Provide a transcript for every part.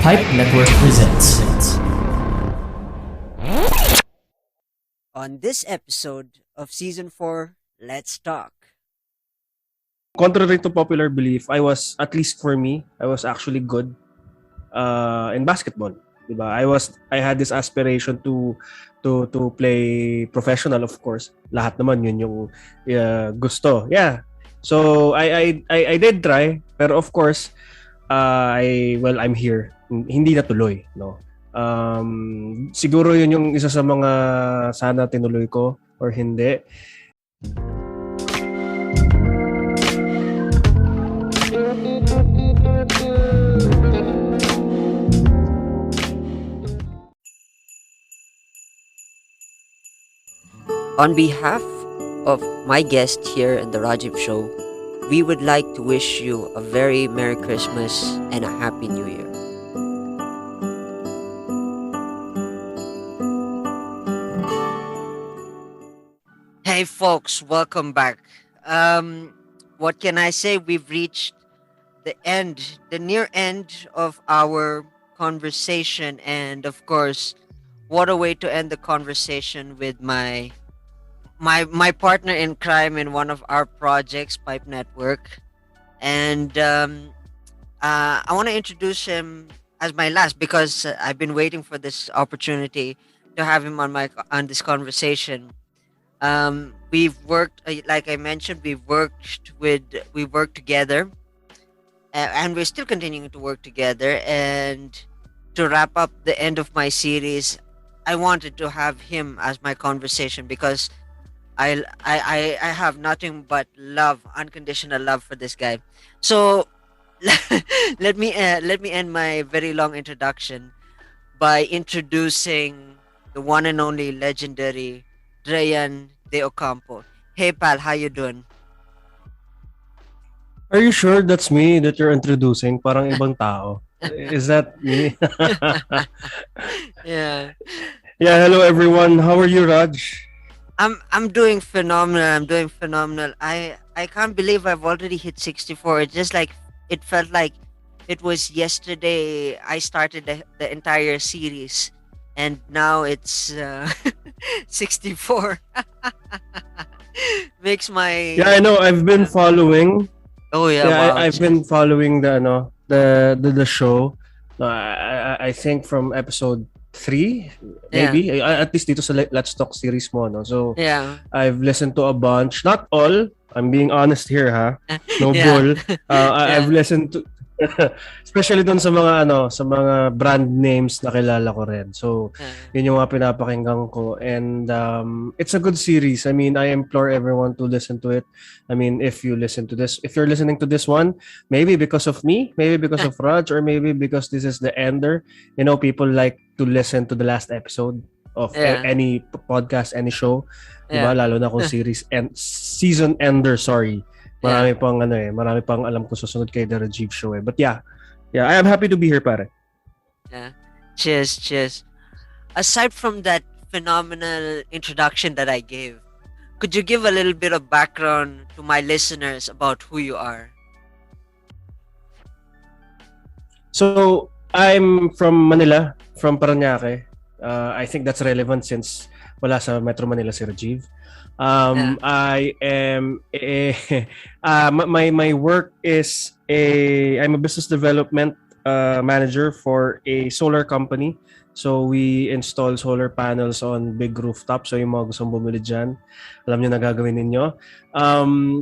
Pipe Network presents. On this episode of Season 4, Let's Talk. Contrary to popular belief, at least for me, I was actually good in basketball. Diba? I had this aspiration to play professional, of course. Lahat naman yun yung gusto. Yeah. So I did try, pero of course, I'm here. Hindi natuloy, no. Siguro yun yung isa sa mga sana tinuloy ko or hindi. On behalf of my guest here in the Rajiv Show, we would like to wish you a very Merry Christmas and a Happy New Year. Hey folks, welcome back. What can I say? We've reached the near end of our conversation, and of course, what a way to end the conversation with my partner in crime in one of our projects, Pipe Network, and I want to introduce him as my last because I've been waiting for this opportunity to have him on this conversation. We've worked, like I mentioned, we worked together, and we're still continuing to work together. And to wrap up the end of my series, I wanted to have him as my conversation because I have nothing but love, unconditional love for this guy. So let me end my very long introduction by introducing the one and only legendary Dreian De Ocampo. Hey pal, how you doing? Are you sure that's me that you're introducing? Parang ibang tao. Is that me? Yeah. Yeah, hello everyone. How are you, Raj? I'm doing phenomenal. I'm doing phenomenal. I can't believe I've already hit 64. It just like it felt like it was yesterday I started the entire series, and now it's 64. Makes my Yeah, I know. I've been following. oh yeah, Yeah, wow. I've been following the show. I think from episode 3, Yeah. maybe. At least dito sa Let's Talk series mo, no? So, Yeah. I've listened to a bunch. Not all. I'm being honest here, ha? No Yeah. bull. I've Yeah. listened to especially doon sa mga brand names na kilala ko rin. So, yun yung mga pinapakinggan ko. And it's a good series. I mean, I implore everyone to listen to it. I mean, if you're listening to this one, maybe because of me, maybe because of Raj, or maybe because this is the ender. You know, people like to listen to the last episode of Yeah. any podcast, any show. Yeah. Diba? Lalo na kung season ender, sorry. Marami pang alam ko susunod kay The Rajiv Show eh. But yeah, I am happy to be here, pare. Yeah. Cheers. Aside from that phenomenal introduction that I gave, could you give a little bit of background to my listeners about who you are? So, I'm from Manila, from Parañaque. I think that's relevant since wala sa Metro Manila si Rajiv. I am my work is I'm a business development manager for a solar company. So we install solar panels on big rooftops. So yung mga gustong bumili dyan, alam nyo na gagawin ninyo.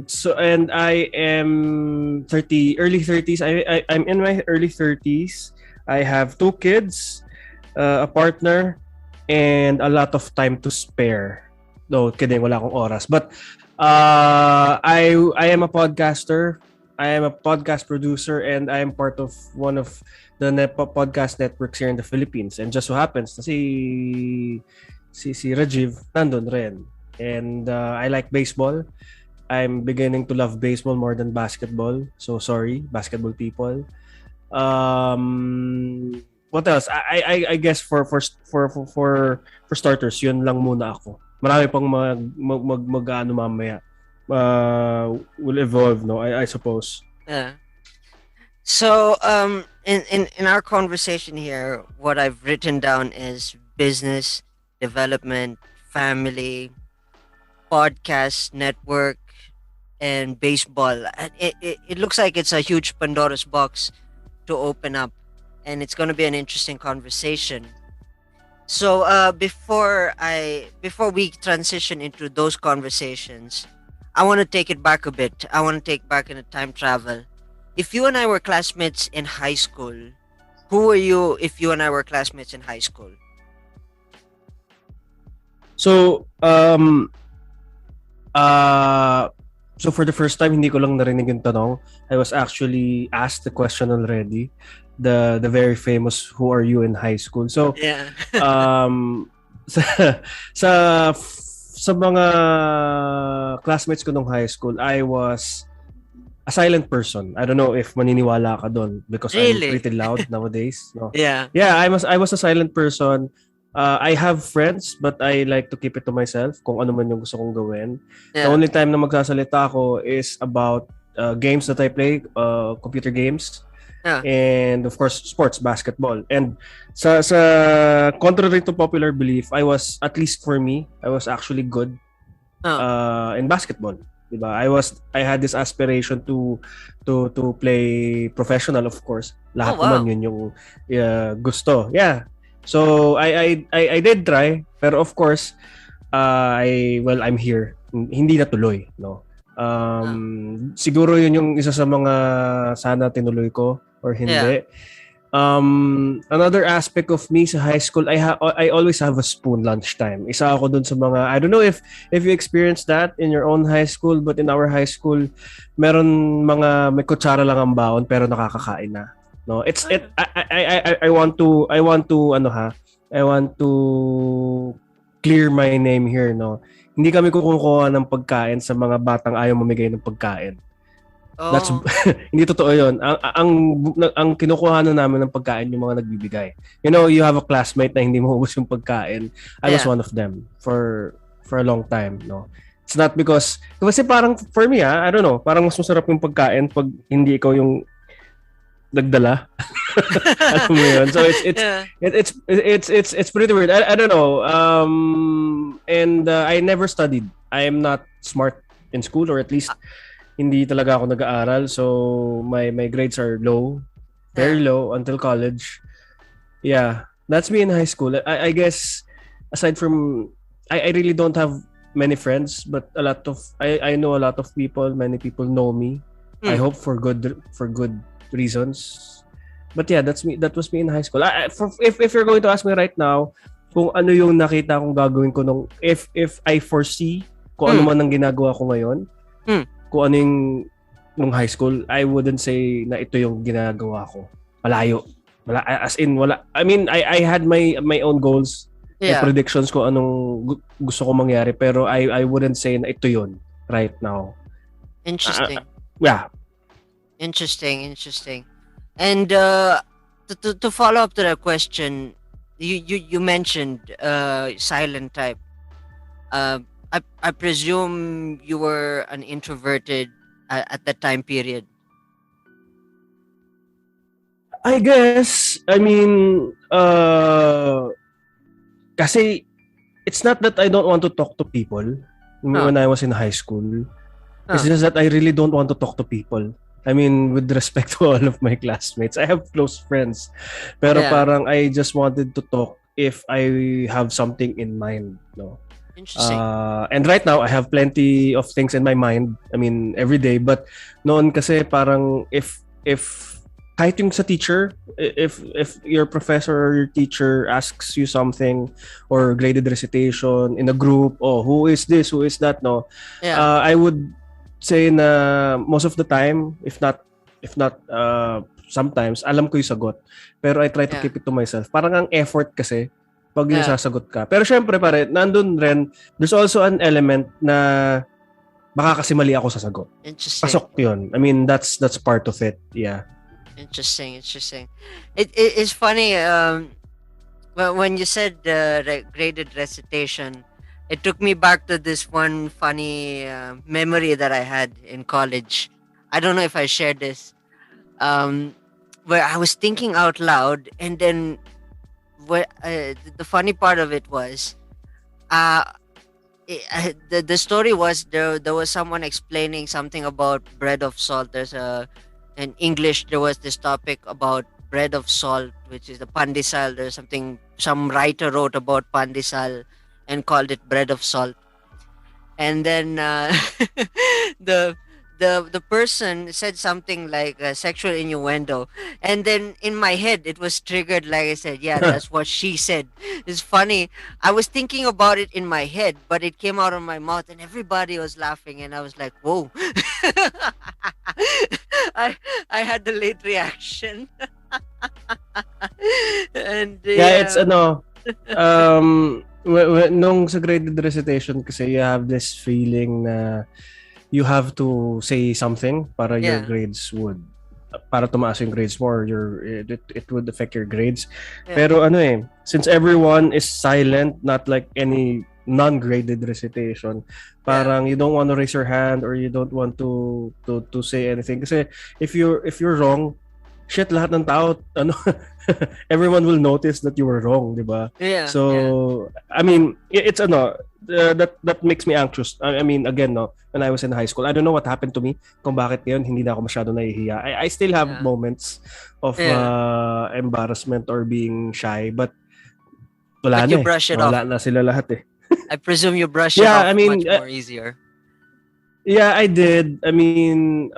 So and I am early 30s. I'm in my early 30s. I have 2 kids, a partner, and a lot of time to spare. No, kidding, wala akong oras. But I am a podcaster. I am a podcast producer, and I am part of one of the podcast networks here in the Philippines. And just so happens na si Rajiv nandun rin. And I like baseball. I'm beginning to love baseball more than basketball. So sorry, basketball people. What else? I guess for starters, yun lang muna ako. Marami pang mag-ano mamaya. Will evolve, no? I suppose. Yeah. So, in our conversation here, what I've written down is business, development, family, podcast, network, and baseball. It looks like it's a huge Pandora's box to open up, and it's going to be an interesting conversation. So, before we transition into those conversations, I want to take it back a bit. I want to take back in a time travel. If you and I were classmates in high school, who were you if you and I were classmates in high school? So, uh, so for the first time, hindi ko lang narinig yung tanong. I was actually asked the question already. The very famous "Who are you in high school?" So, Yeah. um, sa, sa sa mga classmates ko nung high school, I was a silent person. I don't know if maniniwala ka doon because I'm Really? pretty loud nowadays. No. Yeah. Yeah, I was a silent person. I have friends but I like to keep it to myself kung ano man yung gusto kong gawin. The Yeah. only time na magsasalita ako is about games that I play, computer games, Yeah. and of course sports, basketball. And sa contrary to popular belief, I was, at least for me, I was actually good Oh. in basketball. Diba? I had this aspiration to play professional, of course. Oh Lahat naman wow. yun yung gusto. Yeah. So I did try, pero of course I'm here. Hindi natuloy, no. Oh. Siguro yun yung isa sa mga sana tinuloy ko or Yeah. hindi. Another aspect of me sa high school, I always have a spoon lunchtime. Isa ako dun sa mga, I don't know if you experienced that in your own high school, but in our high school, meron mga may kutsara lang ang baon pero nakakakain na. No, it's it I want to ano ha, I want to clear my name here, no. Hindi kami kukuha ng pagkain sa mga batang ayaw mamigay ng pagkain. That's Oh. hindi totoo 'yon. Ang kinukuhanan namin ng pagkain yung mga nagbibigay. You know, you have a classmate na hindi maubos yung pagkain. I was Yeah. one of them for a long time, no. It's not because kasi parang for me, I don't know, parang mas masarap yung pagkain pag hindi ikaw yung nagdala. Alam mo 'yun. So Yeah. it's pretty weird. I don't know. And I never studied. I am not smart in school, or at least hindi talaga ako nag-aaral. So my grades are low, very Yeah. low until college. Yeah, that's me in high school. I guess aside from I really don't have many friends, but I know a lot of people. Many people know me. I Mm. hope for good reasons. But yeah, that's me. That was me in high school. If you're going to ask me right now kung ano yung nakita kong gagawin ko nung if I foresee kung ano Mm. man ang ginagawa ko ngayon, Mm. kung ano yung nung high school, I wouldn't say na ito yung ginagawa ko. Malayo. Wala, as in, wala. I mean, I had my own goals and Yeah. predictions kung anong gusto ko mangyari, pero I wouldn't say na ito yun right now. Interesting. Yeah. Interesting. Interesting. And to follow up to that question, you mentioned silent type. Uh, I presume you were an introverted at that time period. I guess, I mean, kasi it's not that I don't want to talk to people Huh. when I was in high school. It's Huh. just that I really don't want to talk to people. I mean, with respect to all of my classmates, I have close friends. Pero Yeah. parang I just wanted to talk if I have something in mind, no? Interesting. And right now, I have plenty of things in my mind. I mean, every day. But noon kasi parang if kahit yung sa teacher, if your professor or your teacher asks you something or graded recitation in a group, oh, who is this, who is that, no? Yeah. I would say na most of the time, if not sometimes, alam ko yung sagot. Pero I try to Yeah. keep it to myself. Parang ang effort kasi pag yung Yeah. sasagot ka. Pero syempre pare, nandun rin, there's also an element na baka kasi mali ako sa sagot. Interesting. Pasok yun. I mean, that's part of it. Yeah. Interesting. It's funny. When you said graded recitation, it took me back to this one funny memory that I had in college. I don't know if I shared this. where I was thinking out loud, and then the funny part of it was, uh, the story was there was someone explaining something about bread of salt. There's a in English there was this topic about bread of salt, which is the pandesal. There's something some writer wrote about pandesal and called it bread of salt. And then the the person said something like sexual innuendo, and then in my head it was triggered. Like I said, yeah, that's what she said. It's funny. I was thinking about it in my head, but it came out of my mouth, and everybody was laughing, and I was like, whoa. i I had the late reaction. And Yeah, it's yeah. nung sa graded recitation kasi you have this feeling na you have to say something para your Yeah. grades would para tumaas yung grades mo, or it would affect your grades. Yeah. Pero ano since everyone is silent, not like any non-graded recitation, Yeah. parang you don't want to raise your hand or you don't want to say anything kasi if you're wrong, shit, lahat ng tao ano everyone will notice that you were wrong, di ba? Yeah. Yeah. So I mean, it's that makes me anxious. I mean, again, no, when I was in high school, I don't know what happened to me, kung bakit ngayon hindi na ako masyado nahihiya. I still have Yeah. moments of Yeah. embarrassment or being shy, but wala But na you brush it off. Wala na sila lahat I presume you brush it Yeah, I off mean, much more easier. yeah, I did. I mean,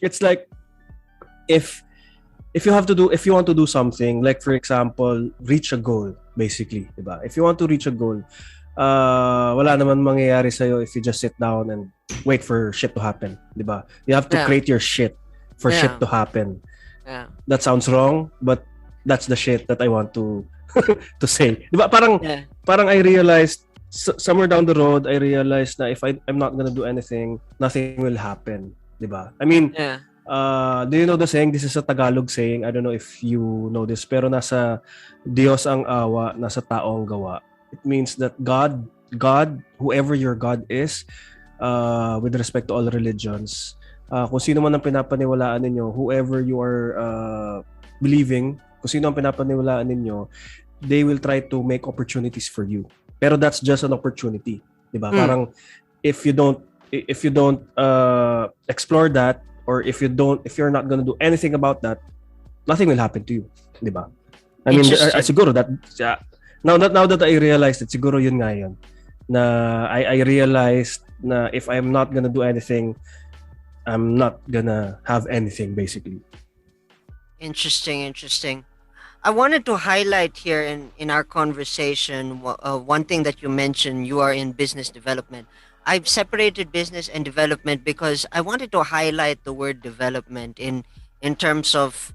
it's like if if you want to do something, like for example, reach a goal, basically, diba? If you want to reach a goal, wala naman mangyayari sa'yo if you just sit down and wait for shit to happen, diba? You have to Yeah. create your shit for shit Yeah. to happen. Yeah. That sounds wrong, but that's the shit that I want to to say. Diba? Yeah. Parang I realized somewhere down the road, I realized na if I'm not gonna do anything, nothing will happen, diba? I mean, Yeah. do you know the saying? This is a Tagalog saying. I don't know if you know this, pero nasa Diyos ang awa, nasa tao ang gawa. It means that God, whoever your God is, with respect to all religions, kung sino man ang pinapaniwalaan ninyo, whoever you are believing, kung sino ang pinapaniwalaan ninyo, they will try to make opportunities for you. Pero that's just an opportunity, 'di ba? Parang if you don't explore that, or if you're not gonna do anything about that, nothing will happen to you, 'di ba? I mean, Interesting. siguro that now that I realized it, siguro yun nga yun na I realized na if I'm not gonna do anything, I'm not gonna have anything, basically. Interesting. Interesting. I wanted to highlight here in our conversation one thing that you mentioned. You are in business development. I've separated business and development because I wanted to highlight the word development in terms of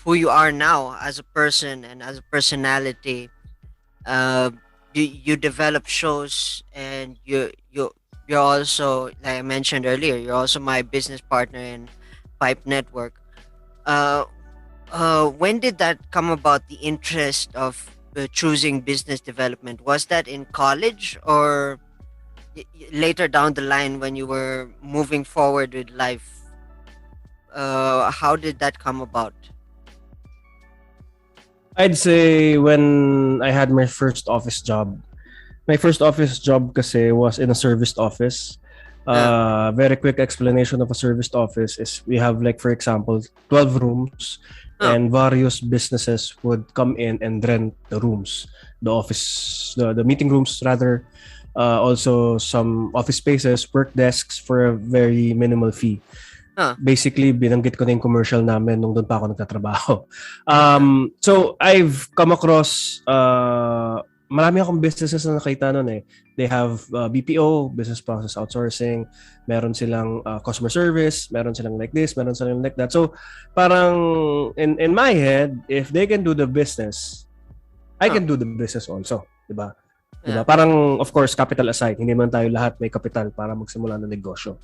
who you are now as a person and as a personality. Uh, you develop shows, and you're also, like I mentioned earlier, you're also my business partner in Pipe Network. Uh, when did that come about? The interest of choosing business development, was that in college or later down the line when you were moving forward with life? How did that come about? I'd say when I had my first office job. My first office job kasi was in a serviced office. Yeah. Very quick explanation of a serviced office is we have, like, for example, 12 rooms, Oh. and various businesses would come in and rent the rooms, the office, the meeting rooms rather, also some office spaces, work desks for a very minimal fee. Basically, binanggit ko na yung commercial namin nung doon pa ako nagtatrabaho. So, I've come across, marami akong businesses na nakita nun eh. They have BPO, business process outsourcing, meron silang customer service, meron silang like this, meron silang like that. So, parang in my head, if they can do the business, I can do the business also. Diba? Diba? Parang, of course, capital aside. Hindi man tayo lahat may capital para magsimula ng negosyo.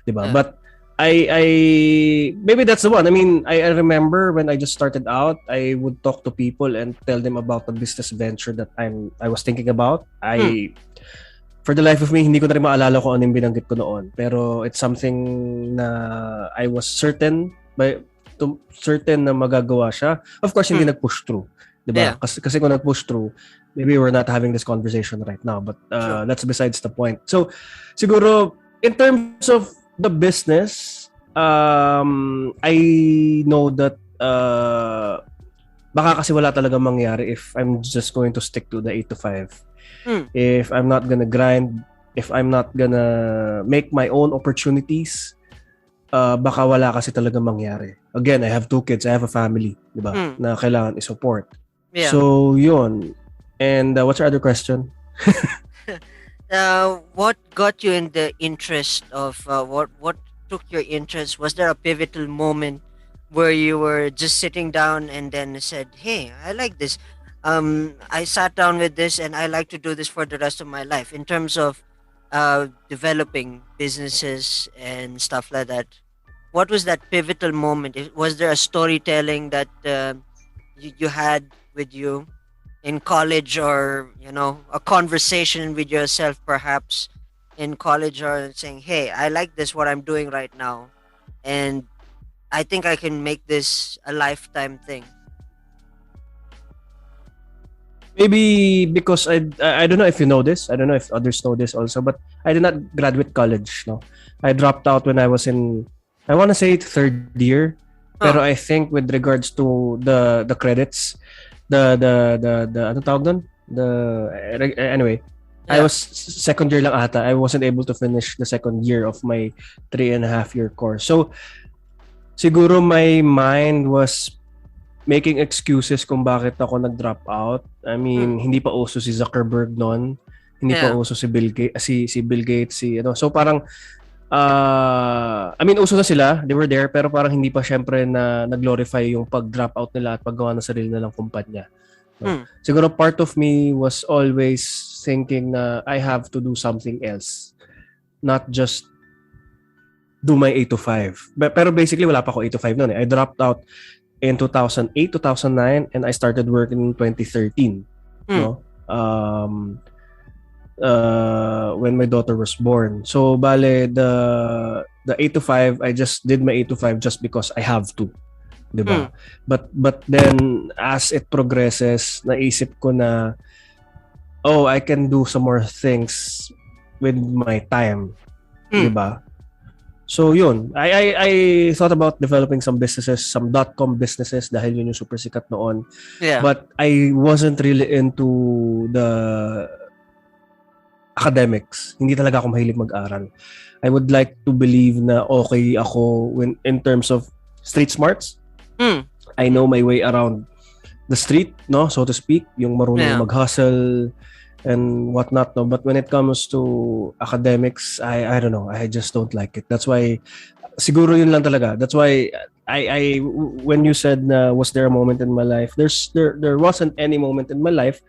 Diba? But, maybe that's the one. I mean, I remember when I just started out, I would talk to people and tell them about the business venture that I was thinking about. For the life of me, hindi ko na rin maalala kung ano yung binanggit ko noon. Pero it's something na I was certain by certain na magagawa siya. Of course, hindi nag-push through. Diba? Yeah. Kasi kung nag-push through, maybe we're not having this conversation right now. But True. that's besides the point. So, siguro, in terms of the business, I know that baka kasi wala talaga mangyari if I'm just going to stick to the 8 to 5. If I'm not gonna grind, if I'm not gonna make my own opportunities, baka wala kasi talaga mangyari. Again, I have 2 kids, I have a family, di ba? Na kailangan i-support. Yeah. So, yun. And what's your other question? What got you in the interest of what took your interest? Was there a pivotal moment where you were just sitting down and then said, "Hey, I like this. I sat down with this and I like to do this for the rest of my life." In terms of developing businesses and stuff like that, what was that pivotal moment? Was there a storytelling that you had with you in college, or a conversation with yourself perhaps in college, or saying, "Hey, I like this what I'm doing right now, and I think I can make this a lifetime thing"? Maybe because I don't know if you know this. I don't know if others know this also, but I did not graduate college. No, I dropped out when I was in, I want to say, 3rd year. Pero I think with regards to the credits, the ano tawag doon? Anyway, I was 2nd year lang ata. I wasn't able to finish the 2nd year of my 3.5 year course. So siguro my mind was making excuses kung bakit ako nag-drop out. I mean, hindi pa uso si Zuckerberg noon. Hindi pa uso si Bill Gates, si Bill Gates, So parang I mean, uso na sila, they were there, pero parang hindi pa syempre na nag-glorify yung pag-drop out nila at paggawa ng sarili nilang kumpanya. No? Siguro part of me was always thinking na I have to do something else. Not just do my 8 to 5. Pero basically, wala pa ako 8 to 5 noon. I dropped out in 2008, 2009, and I started working in 2013. No? When my daughter was born. So, bale, the 8 to 5, I just did my 8 to 5 just because I have to. Diba? But then, as it progresses, naisip ko na, I can do some more things with my time. Diba? So, yun. I thought about developing some businesses, some .com businesses dahil yun yung super sikat noon. Yeah. But I wasn't really into the academics. Hindi talaga ako mahilig mag-aral. I would like to believe na okay ako in terms of street smarts. I know my way around the street, no, so to speak. Yung marunong mag-hustle and whatnot, no. But when it comes to academics, I don't know. I just don't like it. That's why, siguro yun lang talaga. That's why I when you said na was there a moment in my life, there wasn't any moment in my life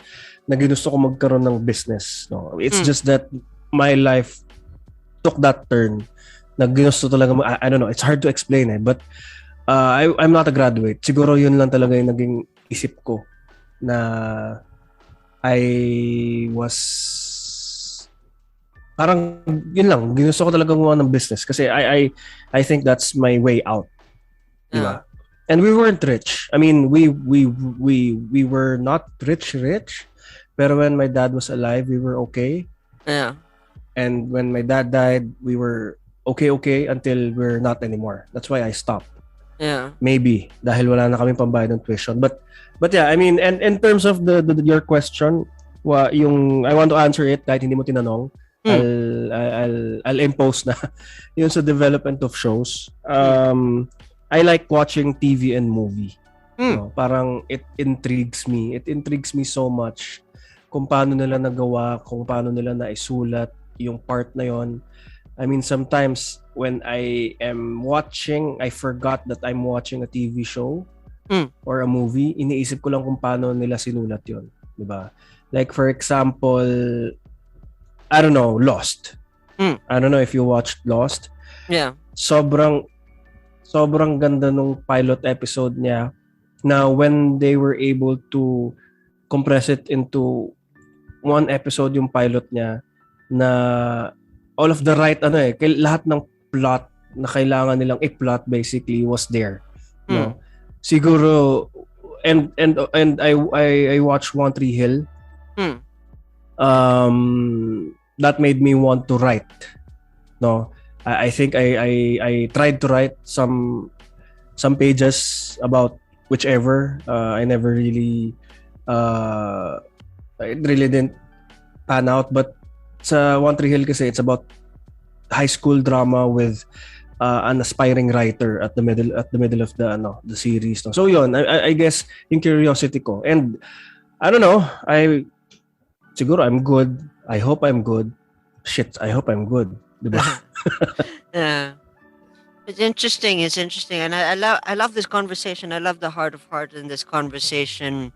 na ginusto ko magkaroon ng business. No, it's just that my life took that turn. Na ginusto talaga, I don't know. It's hard to explain but I'm not a graduate. Siguro yun lang talaga yung naging isip ko na I was parang yun lang, ginusto ko talaga gumawa ng business kasi I think that's my way out. Diba? And we weren't rich. I mean, we were not rich, pero when my dad was alive, we were okay. Yeah. And when my dad died, we were okay until we're not anymore. That's why I stopped. Yeah. Maybe dahil wala na kaming pambayad ng tuition. But yeah, I mean, and in terms of your question, yung I want to answer it kahit hindi mo tinanong. I'll impose na yun sa development of shows. I like watching TV and movie. No? Parang it intrigues me. It intrigues me so much kung paano nila nagawa, kung paano nila naisulat yung part na yon. I mean, sometimes when I am watching, I forgot that I'm watching a TV show or a movie. Iniisip ko lang kung paano nila sinulat yon, di ba? Like for example, I don't know, Lost. I don't know if you watched Lost. Yeah. Sobrang ganda nung pilot episode niya na when they were able to compress it into one episode yung pilot niya na all of the right lahat ng plot na kailangan nilang i-plot basically was there. Hmm. no. Siguro and I watched One Tree Hill. Hmm. That made me want to write. No, I think I tried to write some pages about whichever. I never really it really didn't pan out. But sa One Tree Hill kasi it's about high school drama with an aspiring writer at the middle of the series. No? So yun, I guess yung curiosity ko. And I don't know, siguro I'm good. I hope I'm good. Shit, I hope I'm good. Diba? Yeah. It's interesting. It's interesting, and I love this conversation. I love the heart of heart in this conversation.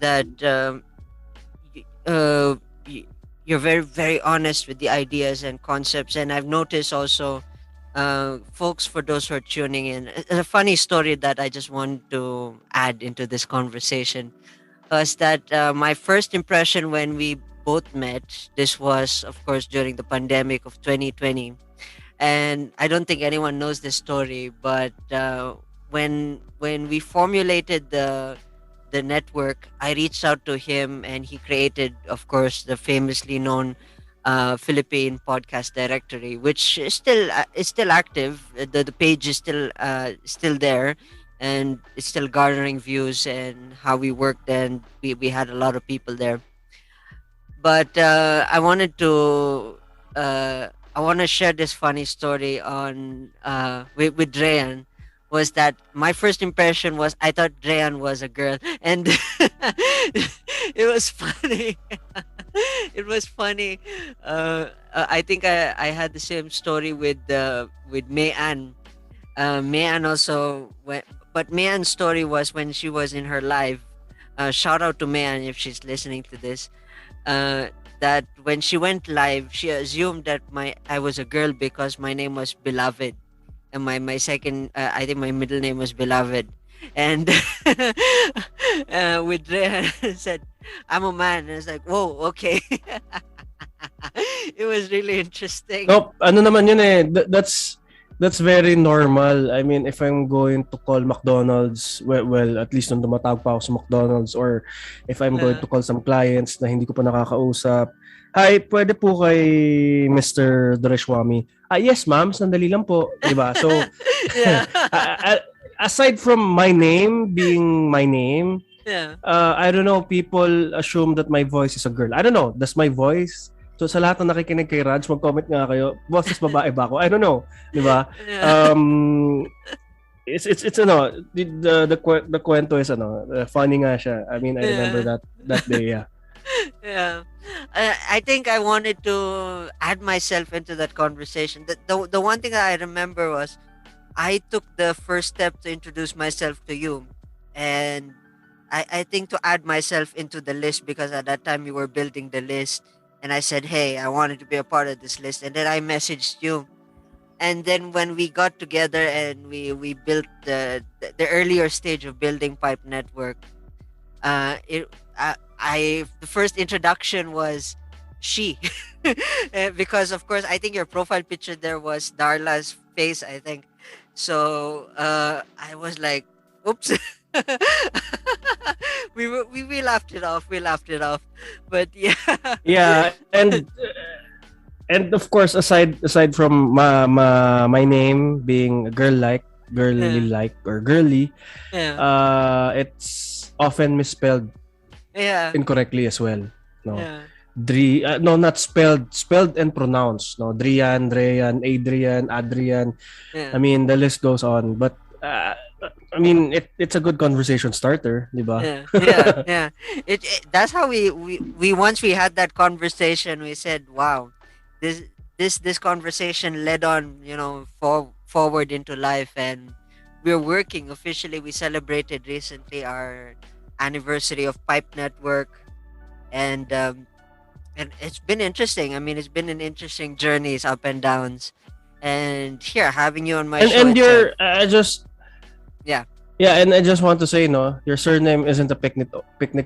That y- uh, y- you're very very honest with the ideas and concepts, and I've noticed also, folks, for those who are tuning in, a funny story that I just want to add into this conversation was that my first impression when we both met. This was, of course, during the pandemic of 2020, and I don't think anyone knows this story. But when we formulated the network, I reached out to him, and he created, of course, the famously known Philippine podcast directory, which is still active. The page is still there, and it's still garnering views. And how we worked, and we had a lot of people there. But I want to share this funny story on with Dreian. Was that my first impression was I thought Dreian was a girl, and it was funny. It was funny. I think I had the same story with May Ann. May Ann also went, but May Ann's story was when she was in her live. Shout out to May Ann if she's listening to this. uh, that when she went live, she assumed that my I was a girl because my name was Beloved, and my second, I think my middle name was Beloved, and with Rehan said, "I'm a man," and it's like, "Whoa, okay." It was really interesting. Nope, ano naman yun eh. That's very normal. I mean, if I'm going to call McDonald's, well, at least nung tumatawag pa ako sa McDonald's, or if I'm going Uh, to call some clients na hindi ko pa nakakausap, hi, pwede po kay Mr. Doreshwami. Ah, yes ma'am, sandali lang po. Diba? So, yeah, aside from my name being my name, yeah. I don't know, people assume that my voice is a girl. I don't know, does my voice, so sa lahat ng nakikinig kay Raj, mag-comment nga kayo, boses babae ba ako? I don't know, di ba? Yeah. Um, it's the kwento is funny nga siya. I mean, I remember Yeah. that day, yeah. Yeah. I think I wanted to add myself into that conversation. The one thing that I remember was I took the first step to introduce myself to you. And I think to add myself into the list, because at that time we were building the list. And I said, hey, I wanted to be a part of this list. And then I messaged you. And then when we got together and we built the earlier stage of building Pipe Network, it I the first introduction was she. Because of course I think your profile picture there was Darla's face, I think. So I was like, oops. We laughed it off. We laughed it off. But yeah. Yeah, and of course, aside from my name being girly Yeah. like, or girly, Yeah. it's often misspelled Yeah. incorrectly as well. No, Yeah. no, not spelled and pronounced. No, Drean, Adrian, Adrian. I Yeah. mean, the list goes on. But I mean, it's a good conversation starter, di ba? Yeah, yeah, yeah. That's how we once we had that conversation, we said, "Wow, this this conversation led on, forward into life, and we're working officially. We celebrated recently our anniversary of Pipe Network, and it's been interesting. I mean, it's been an interesting journeys, up and downs, and here having you on my and show and itself. your just Yeah, Yeah, and I just want to say, no, your surname isn't a picnic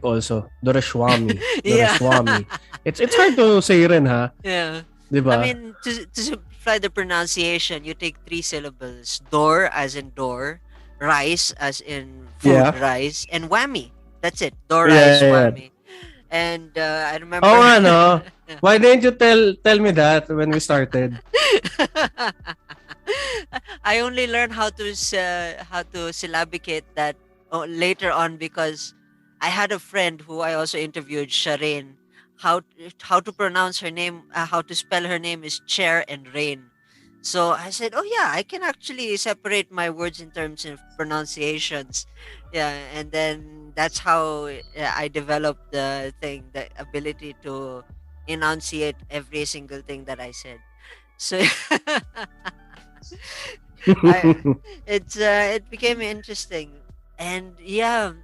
also. Doreshwami. yeah. Doreshwami. It's hard to say rin, ha? Yeah. 'Di I ba? mean, to simplify the pronunciation, you take three syllables. Door, as in door, rice, as in food Yeah. rice, and whammy. That's it. Do Yeah, rice yeah, yeah. whammy. And I Oo remember nga, no? Why didn't you tell me that when we started? I only learned how to syllabicate that later on, because I had a friend who I also interviewed, Shireen. How to pronounce her name, how to spell her name is Chair and Rain. So I said, "Oh yeah, I can actually separate my words in terms of pronunciations." Yeah, and then that's how I developed the ability to enunciate every single thing that I said. So I it became interesting. And yeah,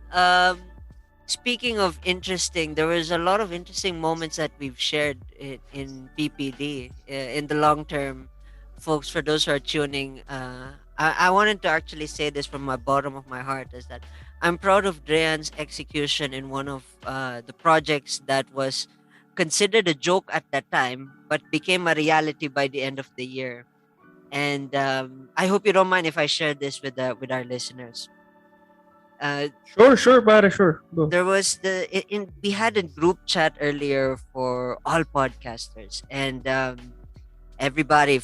speaking of interesting, there was a lot of interesting moments that we've shared in PPD in the long term. Folks, for those who are tuning, I wanted to actually say this from my bottom of my heart, is that I'm proud of Drean's execution in one of the projects that was considered a joke at that time, but became a reality by the end of the year. And I hope you don't mind if I share this with our listeners. Uh, Sure, sure, pare, sure. Go. there was we had a group chat earlier for all podcasters, and everybody.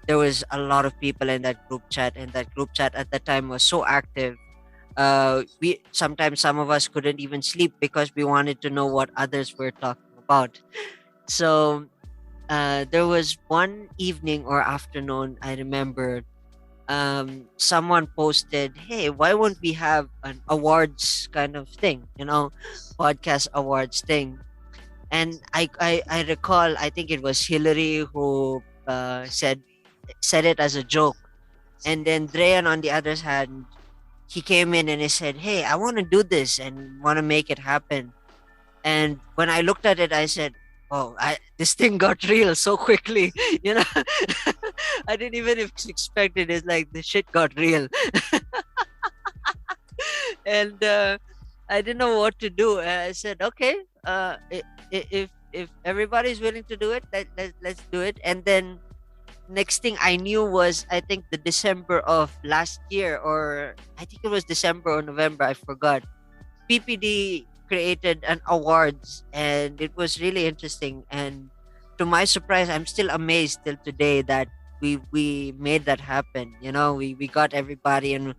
There was a lot of people in that group chat, and that group chat at the time was so active. We sometimes some of us couldn't even sleep because we wanted to know what others were talking about. So there was one evening or afternoon, I remember, someone posted, "Hey, why won't we have an awards kind of thing, podcast awards thing?" And I recall, I think it was Hillary who said it as a joke. And then Dreyan, on the other hand, he came in and he said, "Hey, I want to do this and want to make it happen." And when I looked at it, I said, "Oh, this thing got real so quickly." you know, I didn't even expect it. It's like the shit got real, and I didn't know what to do. I said, "Okay, if everybody's willing to do it, let's do it." And then next thing I knew was, I think, the December of last year, or I think it was December or November. I forgot. PPD created an awards, and it was really interesting. And to my surprise, I'm still amazed till today that we made that happen. We got everybody in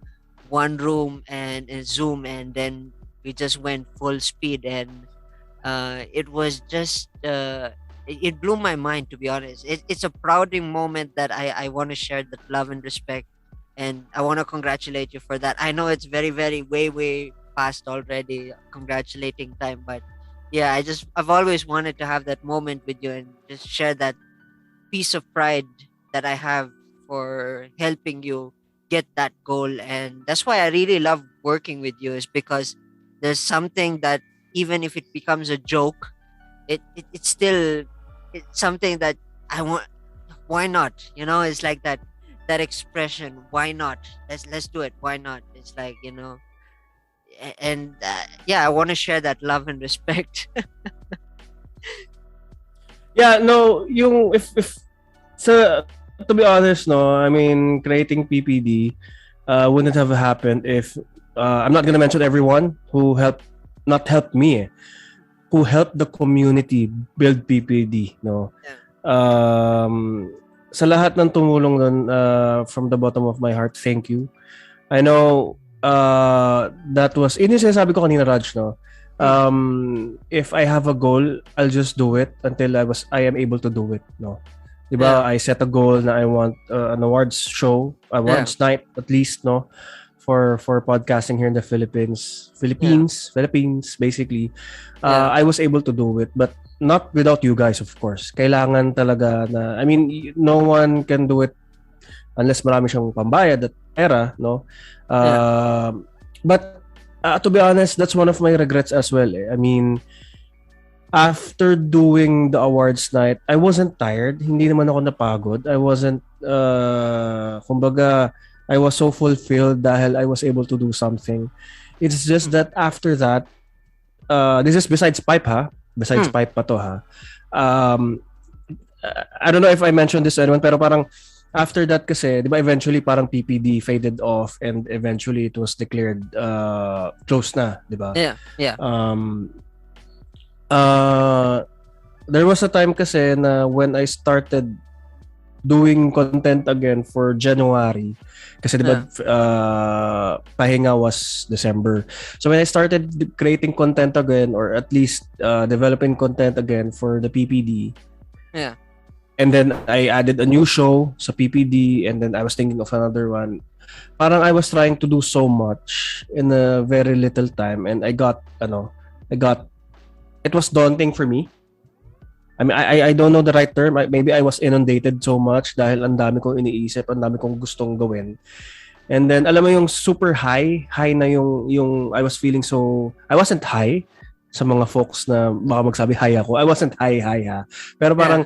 one room and Zoom, and then we just went full speed. And it was just it blew my mind, to be honest. It's a prouding moment that I want to share that love and respect, and I want to congratulate you for that. I know it's very, very way past already, congratulating time, but yeah, I've always wanted to have that moment with you and just share that piece of pride that I have for helping you get that goal. And that's why I really love working with you, is because there's something that, even if it becomes a joke, it's still, it's something that I want. Why not? It's like that expression. Why not? Let's do it. Why not? It's like, and yeah, I want to share that love and respect. Yeah, no, yung if so to be honest, no, I mean creating PPD wouldn't have happened if I'm not gonna mention everyone who helped, not helped me, who helped the community build PPD, no. Yeah. Sa lahat ng tumulong doon, from the bottom of my heart, thank you. I know that was, yun yung sinasabi ko kanina, Raj, no? If I have a goal, I'll just do it until I am able to do it, no? Diba? Yeah. I set a goal na I want an awards show, awards night at least, no? For podcasting here in the Philippines, basically. Yeah. I was able to do it, but not without you guys, of course. Kailangan talaga na, I mean, no one can do it unless marami siyang pambayad at pera, no? But to be honest, that's one of my regrets as well. I mean, after doing the awards night, I wasn't tired. Hindi naman ako napagod. I wasn't, kumbaga, I was so fulfilled dahil I was able to do something. It's just that after that, this is besides pipe, ha? Besides pipe pa to, ha? I don't know if I mentioned this to anyone, pero parang after that kasi, di ba eventually parang PPD faded off and eventually it was declared closed na, di ba? Yeah, yeah, Um, uh, there was a time kasi na when I started doing content again for January, kasi di ba yeah, pahinga was December. So when I started creating content again, or at least developing content again for the PPD, yeah, and then I added a new show sa PPD, and then I was thinking of another one. Parang I was trying to do so much in a very little time, and I got it was daunting for me. I mean, I don't know the right term. Maybe I was inundated so much dahil ang dami kong iniisip, ang dami kong gustong gawin. And then alam mo yung super high na yung I was feeling so I wasn't high sa mga folks na baka magsabi high ako. I wasn't high ha. Pero yeah, parang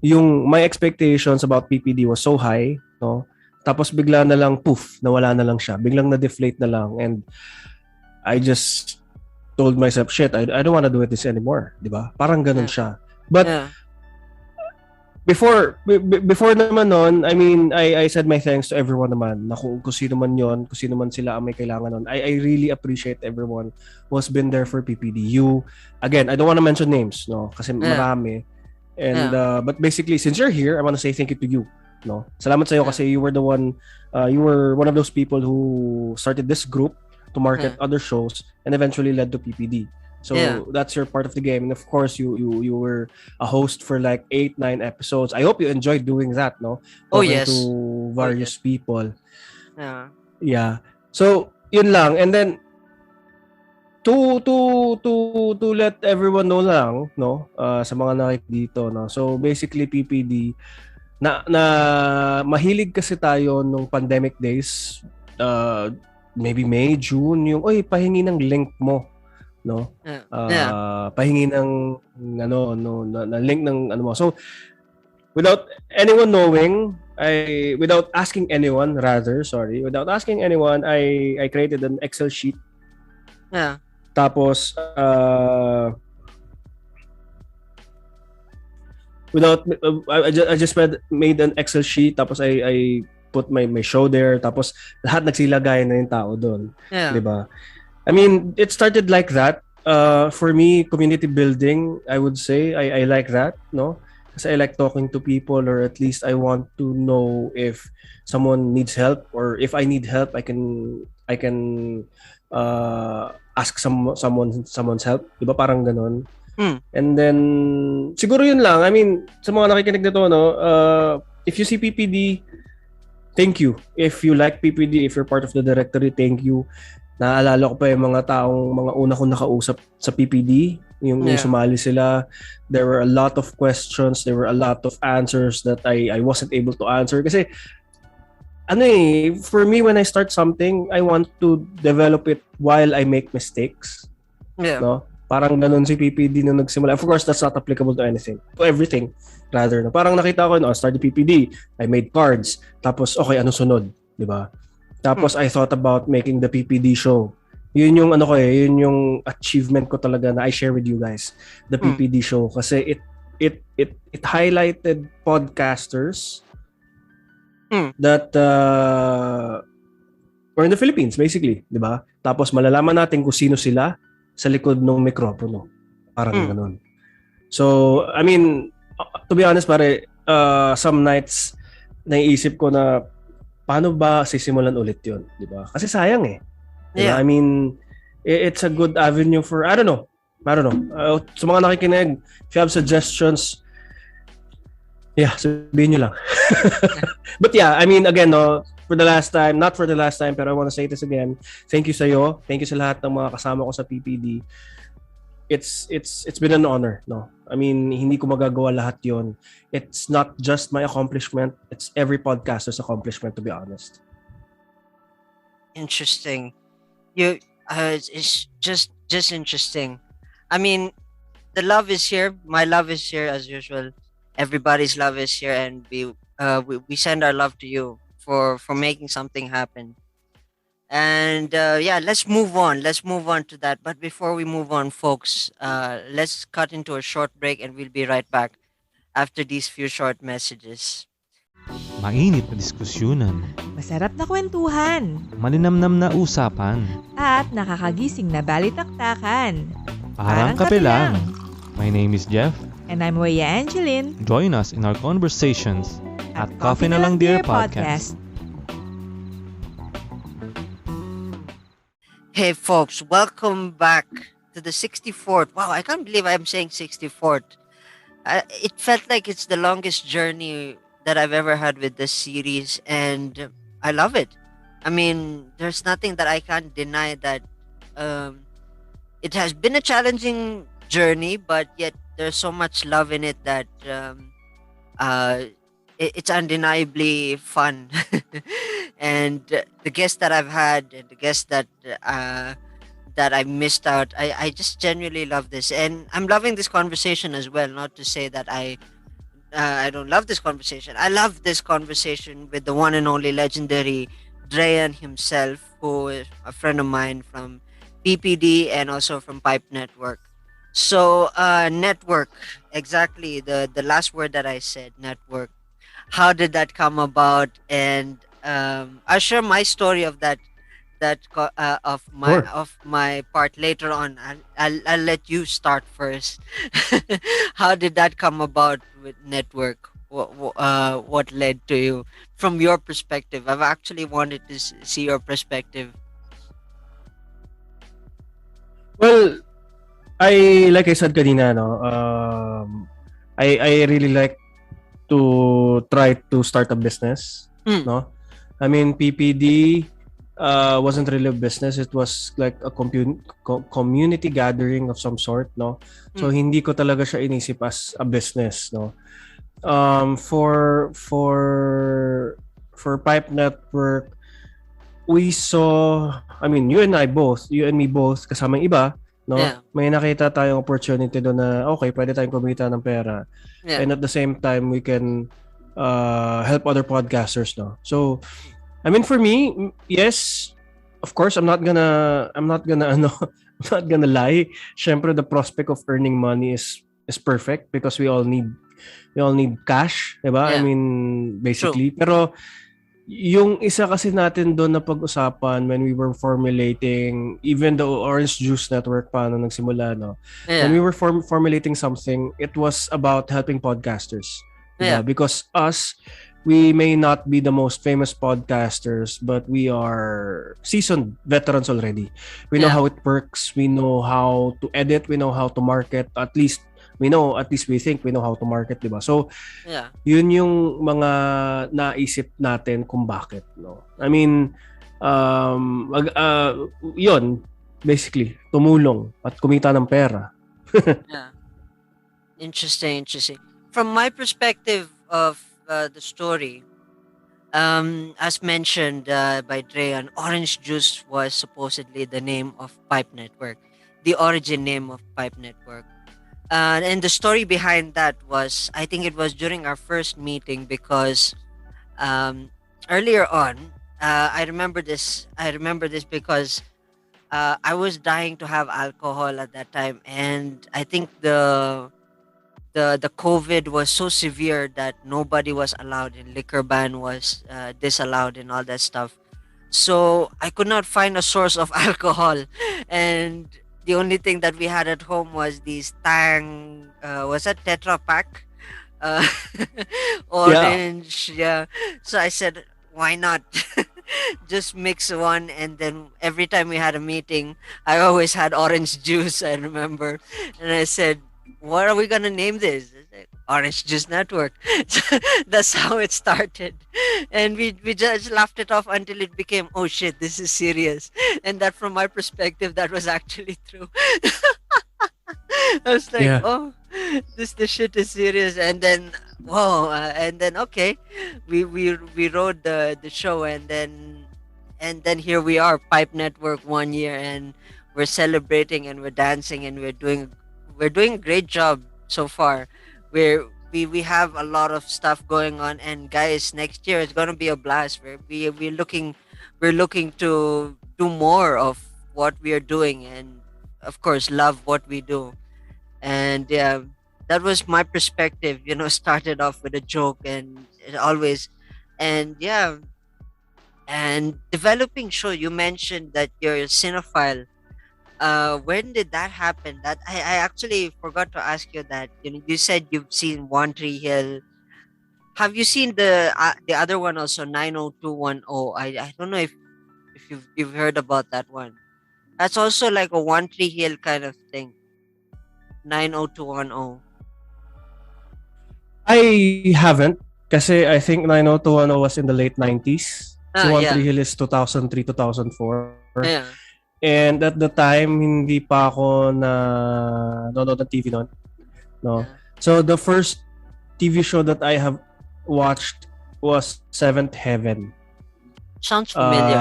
yung my expectations about PPD was so high, no? Tapos bigla na lang poof, nawala na lang siya. Biglang na-deflate na lang, and I just told myself, shit, I don't want to do it this anymore, 'di ba? Parang ganun yeah, siya. But yeah, before naman noon, I mean, I said my thanks to everyone naman na kung sino man yon, kung sino man sila ang may kailangan noon. I really appreciate everyone who has been there for PPD. You, again, I don't want to mention names, no, kasi yeah, marami. And yeah, but basically, since you're here, I want to say thank you to you, no. Salamat sa iyo yeah, kasi you were one of those people who started this group to market yeah, other shows and eventually led to PPD. yeah. So that's your part of the game, and of course, you were a host for like 8-9 episodes. I hope you enjoyed doing that, no? Oh Talking yes, to oh yes, various people. yeah, Yeah. So, yun lang. And then to let everyone know lang, no, sa mga nakik dito, no. So basically PPD na mahilig kasi tayo nung pandemic days, maybe May, June, yung oy pahingi ng link mo, no. yeah, yeah, Pahingi ng ano no na link ng ano mo. So without anyone knowing, without asking anyone, without asking anyone, I created an Excel sheet. yeah, Tapos without I just made an Excel sheet, tapos I put my show there, tapos lahat nagsilagay na yung tao doon, yeah, 'di ba? I mean, it started like that. For me, community building, I would say I like that, no? Kasi I like talking to people, or at least I want to know if someone needs help, or if I need help, I can ask someone's help, 'di ba? Parang ganoon. mm, And then siguro yun lang. I mean, sa mga nakikinig nito, no, if you see PPD, thank you. If you like PPD, if you're part of the directory, thank you. Naalala ko pa yung mga mga una kong nakausap sa PPD, yung yeah, sumali sila. There were a lot of questions, there were a lot of answers that I wasn't able to answer kasi for me, when I start something, I want to develop it while I make mistakes, yeah, no? Parang ganun si PPD nung nagsimula. Of course, that's not applicable to anything, to everything rather. No? Parang nakita ko, start the PPD, I made cards, tapos okay, ano sunod, di ba? Tapos I thought about making the PPD show. Yun yung yun yung achievement ko talaga na I share with you guys, the PPD show, kasi it highlighted podcasters that were in the Philippines basically, 'di ba? Tapos malalaman natin kung sino sila sa likod ng mikropono. Parang ganun. So, I mean, to be honest pare, some nights naiisip ko na paano ba sisimulan ulit 'yon, 'di ba? Kasi sayang eh. 'Di ba? yeah. I mean, it's a good avenue for I don't know. Sa mga nakikinig, if you have suggestions, yeah, sabihin nyo lang. But yeah, I mean, again, no, not for the last time, pero I want to say this again. Thank you sa'yo. Thank you sa lahat ng mga kasama ko sa PPD. It's been an honor, no. I mean, hindi ko magagawa lahat 'yon. It's not just my accomplishment, it's every podcaster's accomplishment, to be honest. Interesting. You, it's just interesting. I mean, the love is here. My love is here as usual. Everybody's love is here, and we send our love to you for making something happen. And yeah, let's move on. Let's move on to that. But before we move on, folks, let's cut into a short break, and we'll be right back after these few short messages. Mainit na diskusyunan, Masarap na kwentuhan, malinamnam na usapan, at nakakagising na balitaktakan. parang kape lang. My name is Jeff. And I'm Weya Angeline Join us in our conversations at Coffee na Lang Dear Podcast. Hey, folks, welcome back to the 64th. Wow, I can't believe I'm saying 64th. It felt like it's the longest journey that I've ever had with this series, and I love it. I mean, there's nothing that I can't deny that um, it has been a challenging journey, but yet there's so much love in it that uh, it's undeniably fun. And the guests that I've had, and the guests that I missed out, I just genuinely love this, and I'm loving this conversation as well. Not to say that I don't love this conversation. I love this conversation with the one and only legendary Dreian himself, who is a friend of mine from PPD and also from Pipe Network. So, network, exactly the last word that I said, network. How did that come about? And I'll share my story of Sure. of my part later on. I'll let you start first. How did that come about with network? What led to you from your perspective? I've actually wanted to see your perspective. Well, like I said kanina, no, I really like to try to start a business, Mm, no? I mean, PPD wasn't really a business. It was like a community gathering of some sort, no? So, mm, hindi ko talaga siya inisip as a business, no? For Pipe Network, we saw, I mean, you and me both, kasama yung iba, no? yeah, May nakita tayong opportunity doon na, okay, pwede tayong kumita ng pera. yeah, And at the same time, we can help other podcasters, no? So, I mean, for me, yes, of course, I'm not gonna, ano, I'm not gonna lie. Syempre, the prospect of earning money is perfect because we all need cash, 'di ba? I yeah. mean, True. basically. Pero yung isa kasi natin doon na pag-usapan when we were formulating even the Orange Juice Network paano nagsimula, no? When we Yeah, were formulating something, it was about helping podcasters, 'di yeah, ba? Because we may not be the most famous podcasters, but we are seasoned veterans already. We know yeah, how it works, we know how to edit, we know how to market, at least we think we know how to market, 'di ba? So yeah. yun yung mga naisip natin kung bakit, no? I mean, mag, yun, basically, tumulong at kumita ng pera. Yeah. Interesting, interesting. From my perspective of the story, as mentioned by Dreyan, Orange Juice was supposedly the name of Pipe Network, the origin name of Pipe Network. And the story behind that was, I think it was during our first meeting because um, earlier on, I remember this. I remember this because I was dying to have alcohol at that time, and I think the COVID was so severe that nobody was allowed, and liquor ban was disallowed, and all that stuff. So I could not find a source of alcohol, and the only thing that we had at home was these Tang. Was that Tetra Pak? Uh, Yeah. orange, yeah. So I said, why not? Just mix one, and then every time we had a meeting, I always had orange juice. I remember, and I said, "What are we gonna name this?" I said, Orange Juice Network. So that's how it started, and we just laughed it off until it became, "Oh shit, this is serious," and that, from my perspective, that was actually true. I was like, Yeah. oh, this shit is serious, and then whoa, and then okay, we rode the show, and then here we are, Pipe Network 1 year, and we're celebrating and we're dancing and we're doing a great job so far. We have a lot of stuff going on, and guys, next year is gonna be a blast. We're looking to do more of what we are doing, and of course love what we do. And that was my perspective. Started off with a joke, and it always And yeah, and developing show. You mentioned that you're a cinephile. When did that happen? That I actually forgot to ask you that. You said you've seen One Tree Hill. Have you seen the other one also, 90210? I don't know if you've heard about that one. That's also like a One Tree Hill kind of thing. 90210. I haven't kasi I think 90210 was in the late 90s. Si One Tree Yeah. Hill is 2003, 2004. Yeah. And at the time, hindi pa ako na nanonood ng TV noon. No? Yeah. So the first TV show that I have watched was Seventh Heaven. Sounds familiar.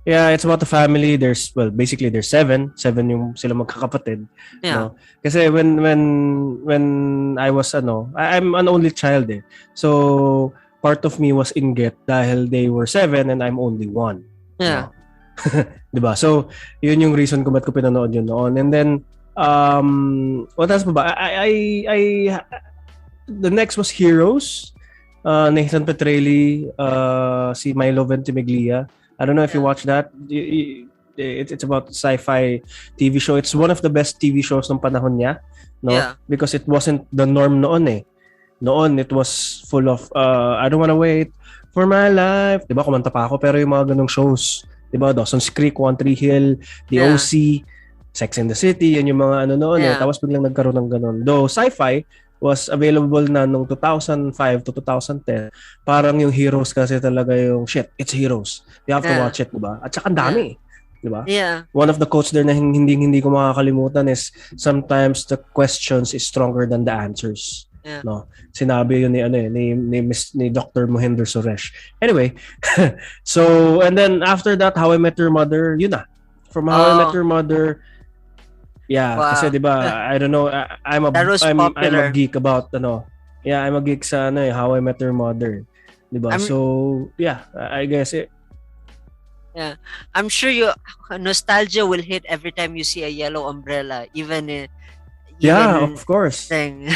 Yeah, it's about the family. Basically there's seven yung sila magkakapatid. Yeah. No? Kasi when I was I'm an only child eh. So part of me was inggit dahil they were seven and I'm only one. Yeah. No? 'Di ba? So yun yung reason kung ba't ko pinanood yun noon. And then what else pa ba? The next was Heroes. Nathan Petrelli, si Milo Ventimiglia. I don't know if you watch that. It's about sci-fi TV show. It's one of the best TV shows ng panahon niya, no? Yeah. Because it wasn't the norm noon eh. Noon it was full of I don't wanna wait for my life. 'Di ba? Kumanta pa ako pero yung mga ganung shows, 'di ba? Dawson's Creek, One Tree Hill, The Yeah. OC, Sex and the City, yan yung mga noon eh. Yeah. Tapos biglang nagkaroon ng ganun. Though sci-fi was available na nung 2005 to 2010. Parang yung Heroes kasi talaga yung shit, it's Heroes. You have to Yeah. watch it, diba? At saka ang dami, diba? Yeah. One of the quotes there na hindi ko makakalimutan is sometimes the questions is stronger than the answers. Yeah. No. Sinabi yun ni Dr. Mohinder Suresh. Anyway, so and then after that How I Met Your Mother, yun na. From How I Met Your Mother, yeah, Wow. kasi 'di ba, I don't know, I'm That was a popular. geek about Yeah, I'm a geek sa How I Met Your Mother. 'Di ba? So, yeah, I guess it. Yeah. I'm sure nostalgia will hit every time you see a yellow umbrella, even Yeah, of course. thing.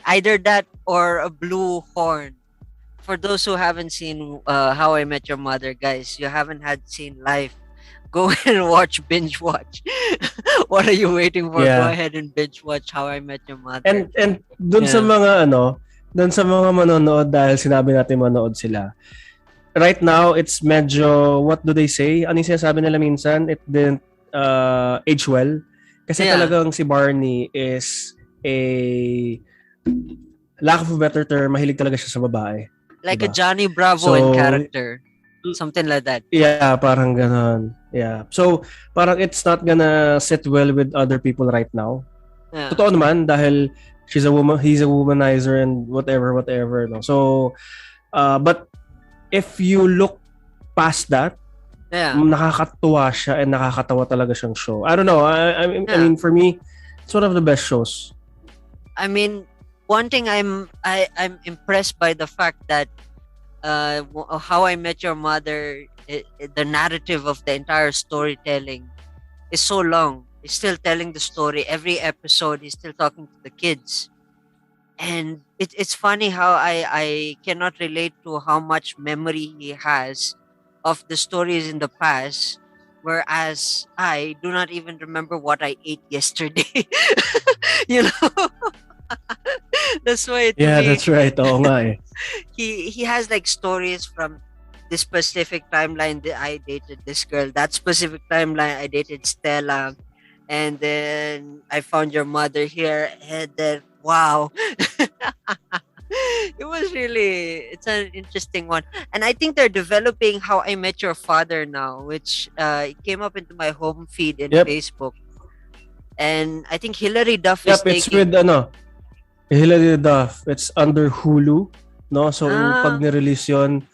Either that or a blue horn. For those who haven't seen How I Met Your Mother, guys, you haven't seen life. Go and binge watch. What are you waiting for? Yeah. Go ahead and binge watch How I Met Your Mother. And dun sa mga dun sa mga manonood dahil sinabi natin manood sila. Right now, it's medyo, what do they say? Ano yung sinasabi nila minsan? It didn't age well. Kasi talagang si Barney is lack of a better term, mahilig talaga siya sa babae. Like diba? a Johnny Bravo in character. Something like that. Yeah, parang ganon. Yeah. So, parang it's not gonna sit well with other people right now. Yeah. Totoo naman dahil she's a woman, he's a womanizer and whatever, no. So, but if you look past that, nakakatuwa siya and nakakatawa talaga siyang show. I don't know. I mean, for me, it's one of the best shows. I mean, one thing I'm impressed by the fact that How I Met Your Mother, the narrative of the entire storytelling is so long. He's still telling the story. Every episode, he's still talking to the kids. And it's funny how I cannot relate to how much memory he has of the stories in the past, whereas I do not even remember what I ate yesterday. You know? That's why Yeah, that's right. Oo nga eh. He has like stories from this specific timeline that I dated this girl, that specific timeline I dated Stella, and then I found your mother here, and then wow. It's an interesting one. And I think they're developing How I Met Your Father now, which it came up into my home feed in Facebook. And I think Hilary Duff is taking... it's with Hilary Duff. It's under Hulu, no? So pag ni-release yun,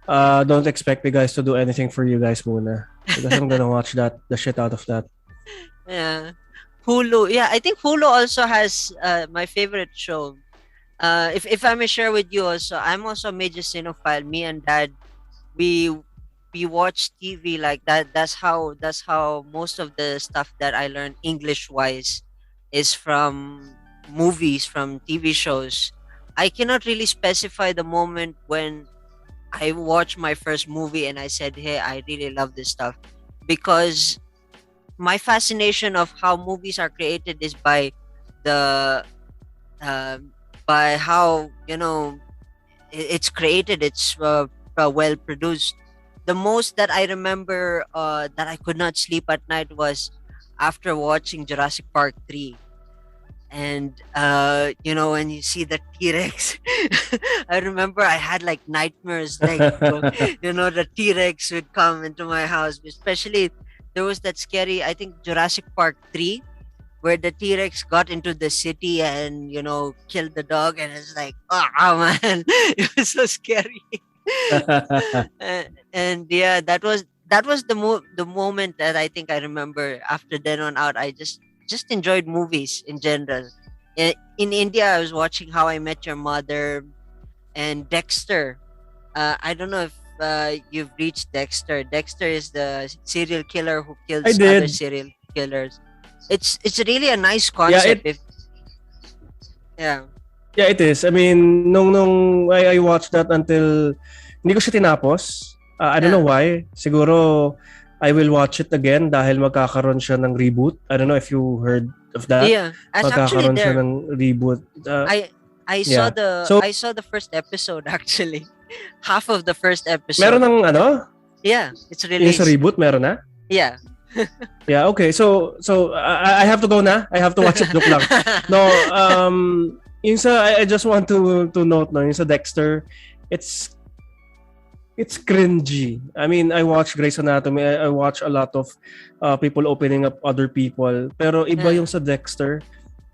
don't expect me guys to do anything for you guys muna. Because I'm gonna watch the shit out of that. Yeah. Hulu. Yeah, I think Hulu also has my favorite show. If I may share with you also, I'm also a major cinephile. Me and Dad, we watch TV like that. That's how most of the stuff that I learned English wise is from movies, from TV shows. I cannot really specify the moment when I watched my first movie and I said, "Hey, I really love this stuff," because my fascination of how movies are created is the um by how it's created. It's well produced. The most that I remember that I could not sleep at night was after watching Jurassic Park 3. And when you see the T-Rex, I remember I had like nightmares, like the T-Rex would come into my house. Especially there was that scary, I think, Jurassic Park 3, where the T-Rex got into the city and killed the dog, and it's like, oh man, it was so scary. And yeah, that was the moment that I think I remember. After then on out, I just enjoyed movies in general. In India, I was watching How I Met Your Mother and Dexter. I don't know if you've reached Dexter. Dexter is the serial killer who I kills other did. serial killers. It's really a nice Yeah, concept. Yeah. yeah, it is. I mean, nung I watched that until hindi ko siya tinapos. I don't Yeah. know why. Siguro I will watch it again dahil magkakaroon siya ng reboot. I don't know if you heard of that. Yeah, it's actually Magkakaroon siya there. ng reboot. I saw Yeah. the So- I saw the first episode actually. Half of the first episode. Meron ng ano? Yeah, it's Yung released. sa reboot, meron na? Yeah. Yeah, okay. So I have to go na. I have to watch it. Joke lang. No, yung sa I just want to note no, yung sa Dexter, it's cringy. I mean, I watch Grey's Anatomy. I watch a lot of people opening up other people. Pero iba Yeah. yung sa Dexter.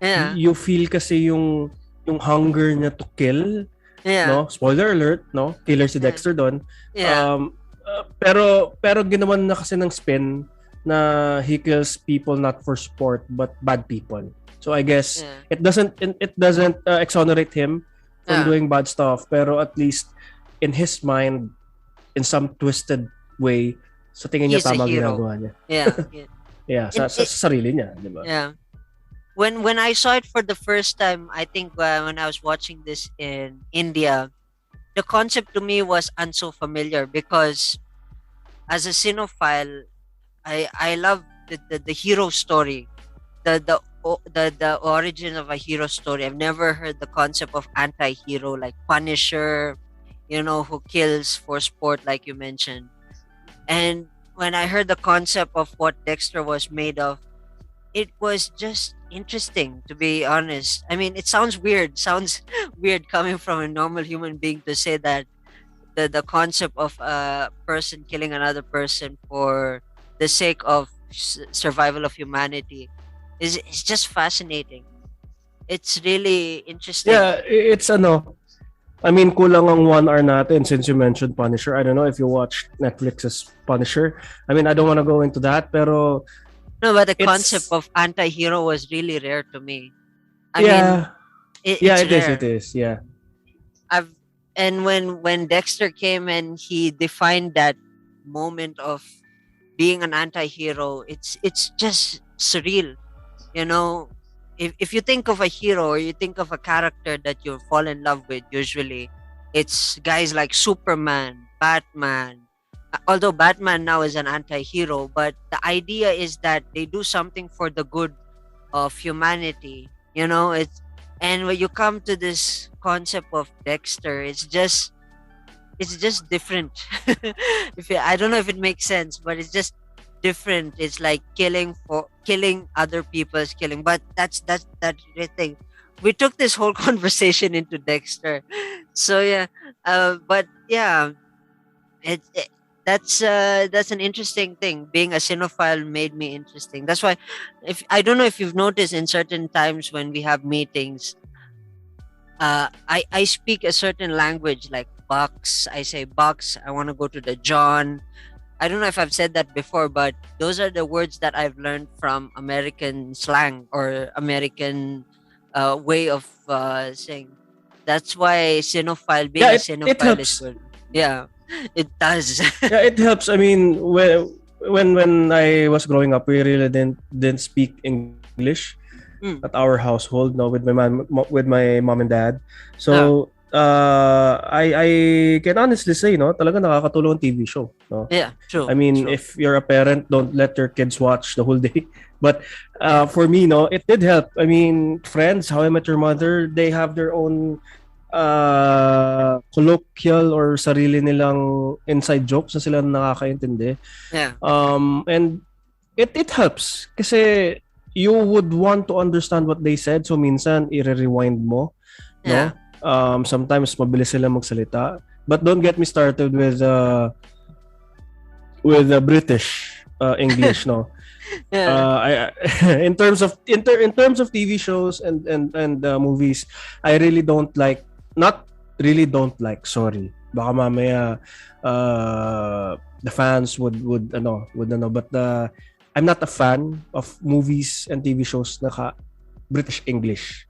Yeah. You feel kasi yung hunger niya to kill, Yeah. no? Spoiler alert, no? Killer si Yeah. Dexter doon. Yeah. Pero ginawan na kasi ng spin na he kills people not for sport but bad people. So I guess Yeah. it doesn't exonerate him from Yeah. doing bad stuff, pero at least in his mind, in some twisted way, sa tingin niya He's a tama hero. ginagawa niya. Yeah. Yeah. Yeah, sa sarili niya, di ba? Yeah. When I saw it for the first time, I think when I was watching this in India, the concept to me was unso familiar because as a cinephile, I love the hero story, the origin of a hero story. I've never heard the concept of anti-hero like Punisher, who kills for sport, like you mentioned. And when I heard the concept of what Dexter was made of, it was just interesting, to be honest. I mean, it sounds weird. Sounds weird coming from a normal human being to say that the concept of a person killing another person for the sake of survival of humanity is just fascinating. It's really interesting. Yeah, it's ano, I mean, kulang ang 1 hour natin since you mentioned Punisher. I don't know if you watched Netflix's Punisher. I mean, I don't want to go into that, pero No, but the it's- concept of anti-hero was really rare to me. I yeah, mean, yeah, it's rare. it is, yeah. And when Dexter came and he defined that moment of being an anti-hero, it's just surreal. If you think of a hero or you think of a character that you fall in love with, usually it's guys like Superman, Batman. Although Batman now is an anti-hero, but the idea is that they do something for the good of humanity. And when you come to this concept of Dexter, it's just different. I don't know if it makes sense, but it's just different. It's like killing other people's killing. But that's the thing. We took this whole conversation into Dexter, so yeah. But yeah, that's an interesting thing. Being a cinephile made me interesting. That's why, if I don't know if you've noticed in certain times when we have meetings, I speak a certain language like Bucks. I say Bucks. I want to go to the John. I don't know if I've said that before, but those are the words that I've learned from American slang or American way of saying. That's why cinephile, being Yeah, a it cinephile is helps. good. Yeah, it does. Yeah, it helps. I mean, when I was growing up, we really didn't speak English. Mm. at our household, no, with my mom and dad. Ah. So I can honestly say, no, talaga nakakatulong ang TV show, no. Yeah, true. I mean, true. if you're a parent, don't let your kids watch the whole day. But for me, no, it did help. I mean, Friends, How I Met Your Mother, they have their own colloquial or sarili nilang inside jokes na sila nakakaintindi. Yeah. And it helps kasi you would want to understand what they said, so minsan i-rewind mo, Yeah. no. Sometimes mabilis sila magsalita, but don't get me started with British English, no. Yeah. In terms of TV shows and movies, I really don't like, sorry, baka mamaya the fans would but I'm not a fan of movies and TV shows na British English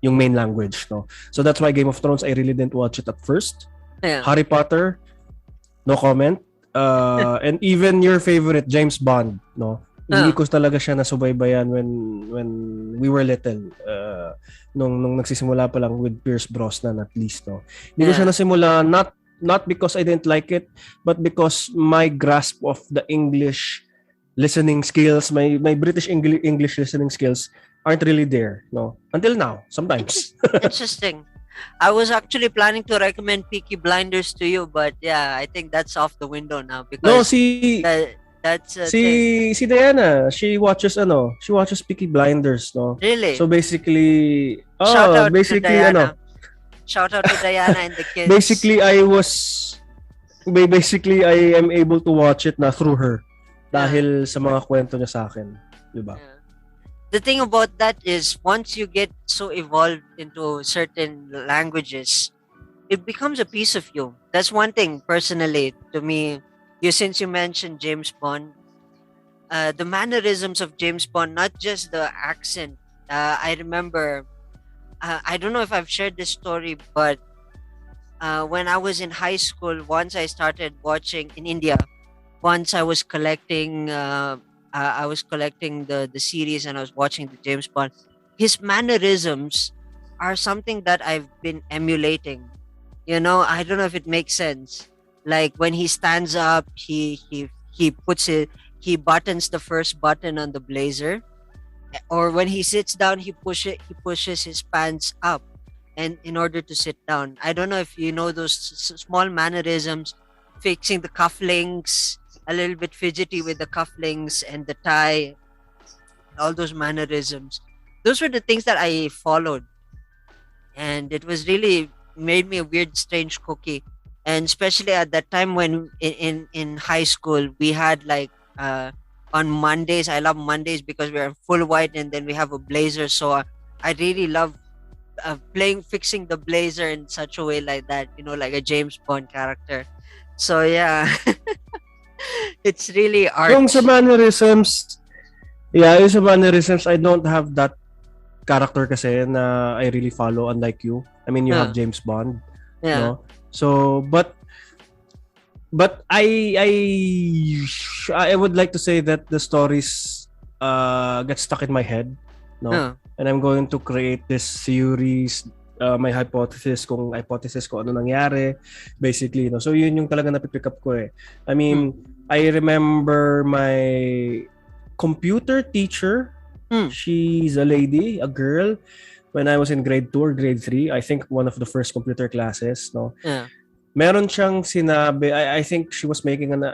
yung main language, no. So that's why Game of Thrones, I really didn't watch it at first. Yeah. Harry Potter, no comment. And even your favorite James Bond, no. Hindi ko talaga siya nasubaybayan when we were little. Nung nagsisimula pa lang with Pierce Brosnan, at least, no. Hindi ko siya nasimula, not because I didn't like it, but because my grasp of the English listening skills, my British English listening skills aren't really there, no. Until now, sometimes. Interesting. I was actually planning to recommend Peaky Blinders to you, but yeah, I think that's off the window now because No, that's a thing. si Diana, she watches Peaky Blinders, no. Really? So basically, Shout out to basically Diana. Shout out to Diana and the kids. basically I am able to watch it na through her dahil sa mga kwento niya sa akin, 'di ba? Yeah. The thing about that is once you get so evolved into certain languages, it becomes a piece of you. That's one thing personally to me. Since you mentioned James Bond, the mannerisms of James Bond, not just the accent. I remember, I don't know if I've shared this story, but when I was in high school, once I started watching in India. Once I was collecting the series and I was watching the James Bond. His mannerisms are something that I've been emulating. You know, I don't know if it makes sense. Like when he stands up, he buttons the first button on the blazer, or when he sits down, he pushes his pants up, and in order to sit down. I don't know if you know those small mannerisms, fixing the cufflinks, a little bit fidgety with the cufflinks and the tie, all those mannerisms. Those were the things that I followed, and it was really made me a weird, strange cookie. And especially at that time when in high school we had like on Mondays. I love Mondays because we're in full white and then we have a blazer. So I really love fixing the blazer in such a way like that. You know, like a James Bond character. So yeah. It's really art. Yung sa mannerisms, I don't have that character kasi na I really follow, unlike you. I mean, you have James Bond. Yeah. No? So, but I would like to say that the stories get stuck in my head, no? And I'm going to create this series, my hypothesis kung ano nangyari, basically, no? So yun yung talaga napipick up ko eh. I mean, I remember my computer teacher. She's a lady, a girl. When I was in grade 2 or grade 3, I think one of the first computer classes, no. Yeah. Meron siyang sinabi, I think she was making an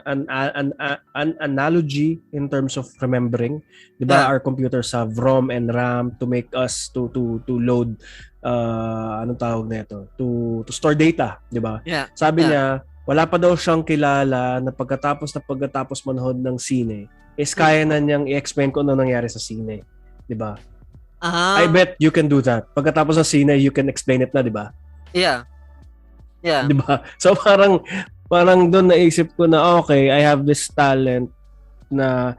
analogy in terms of remembering. 'Di ba? Our computers have ROM and RAM to make us to load anong tawag nito? To store data, 'di ba? Yeah. Sabi niya, wala pa daw siyang kilala na pagkatapos manood ng sine, is kaya na niyang i-explain kung ano nangyari sa sine, 'di ba? I bet you can do that. Pagkatapos ng sine, you can explain it na, 'di ba? Yeah. Yeah. 'Di ba? So parang doon naisip ko na okay, I have this talent na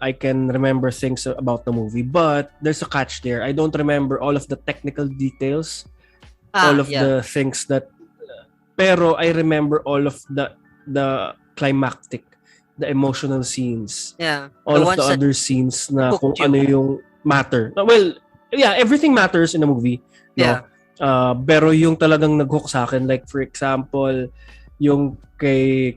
I can remember things about the movie, but there's a catch there. I don't remember all of the technical details, all of the things that pero I remember all of the climactic, the emotional scenes. Yeah. All of the other scenes na kung ano yung matter. Well, yeah, everything matters in a movie. Yeah. No? Pero yung talagang nag-hook sa akin, like for example, yung kay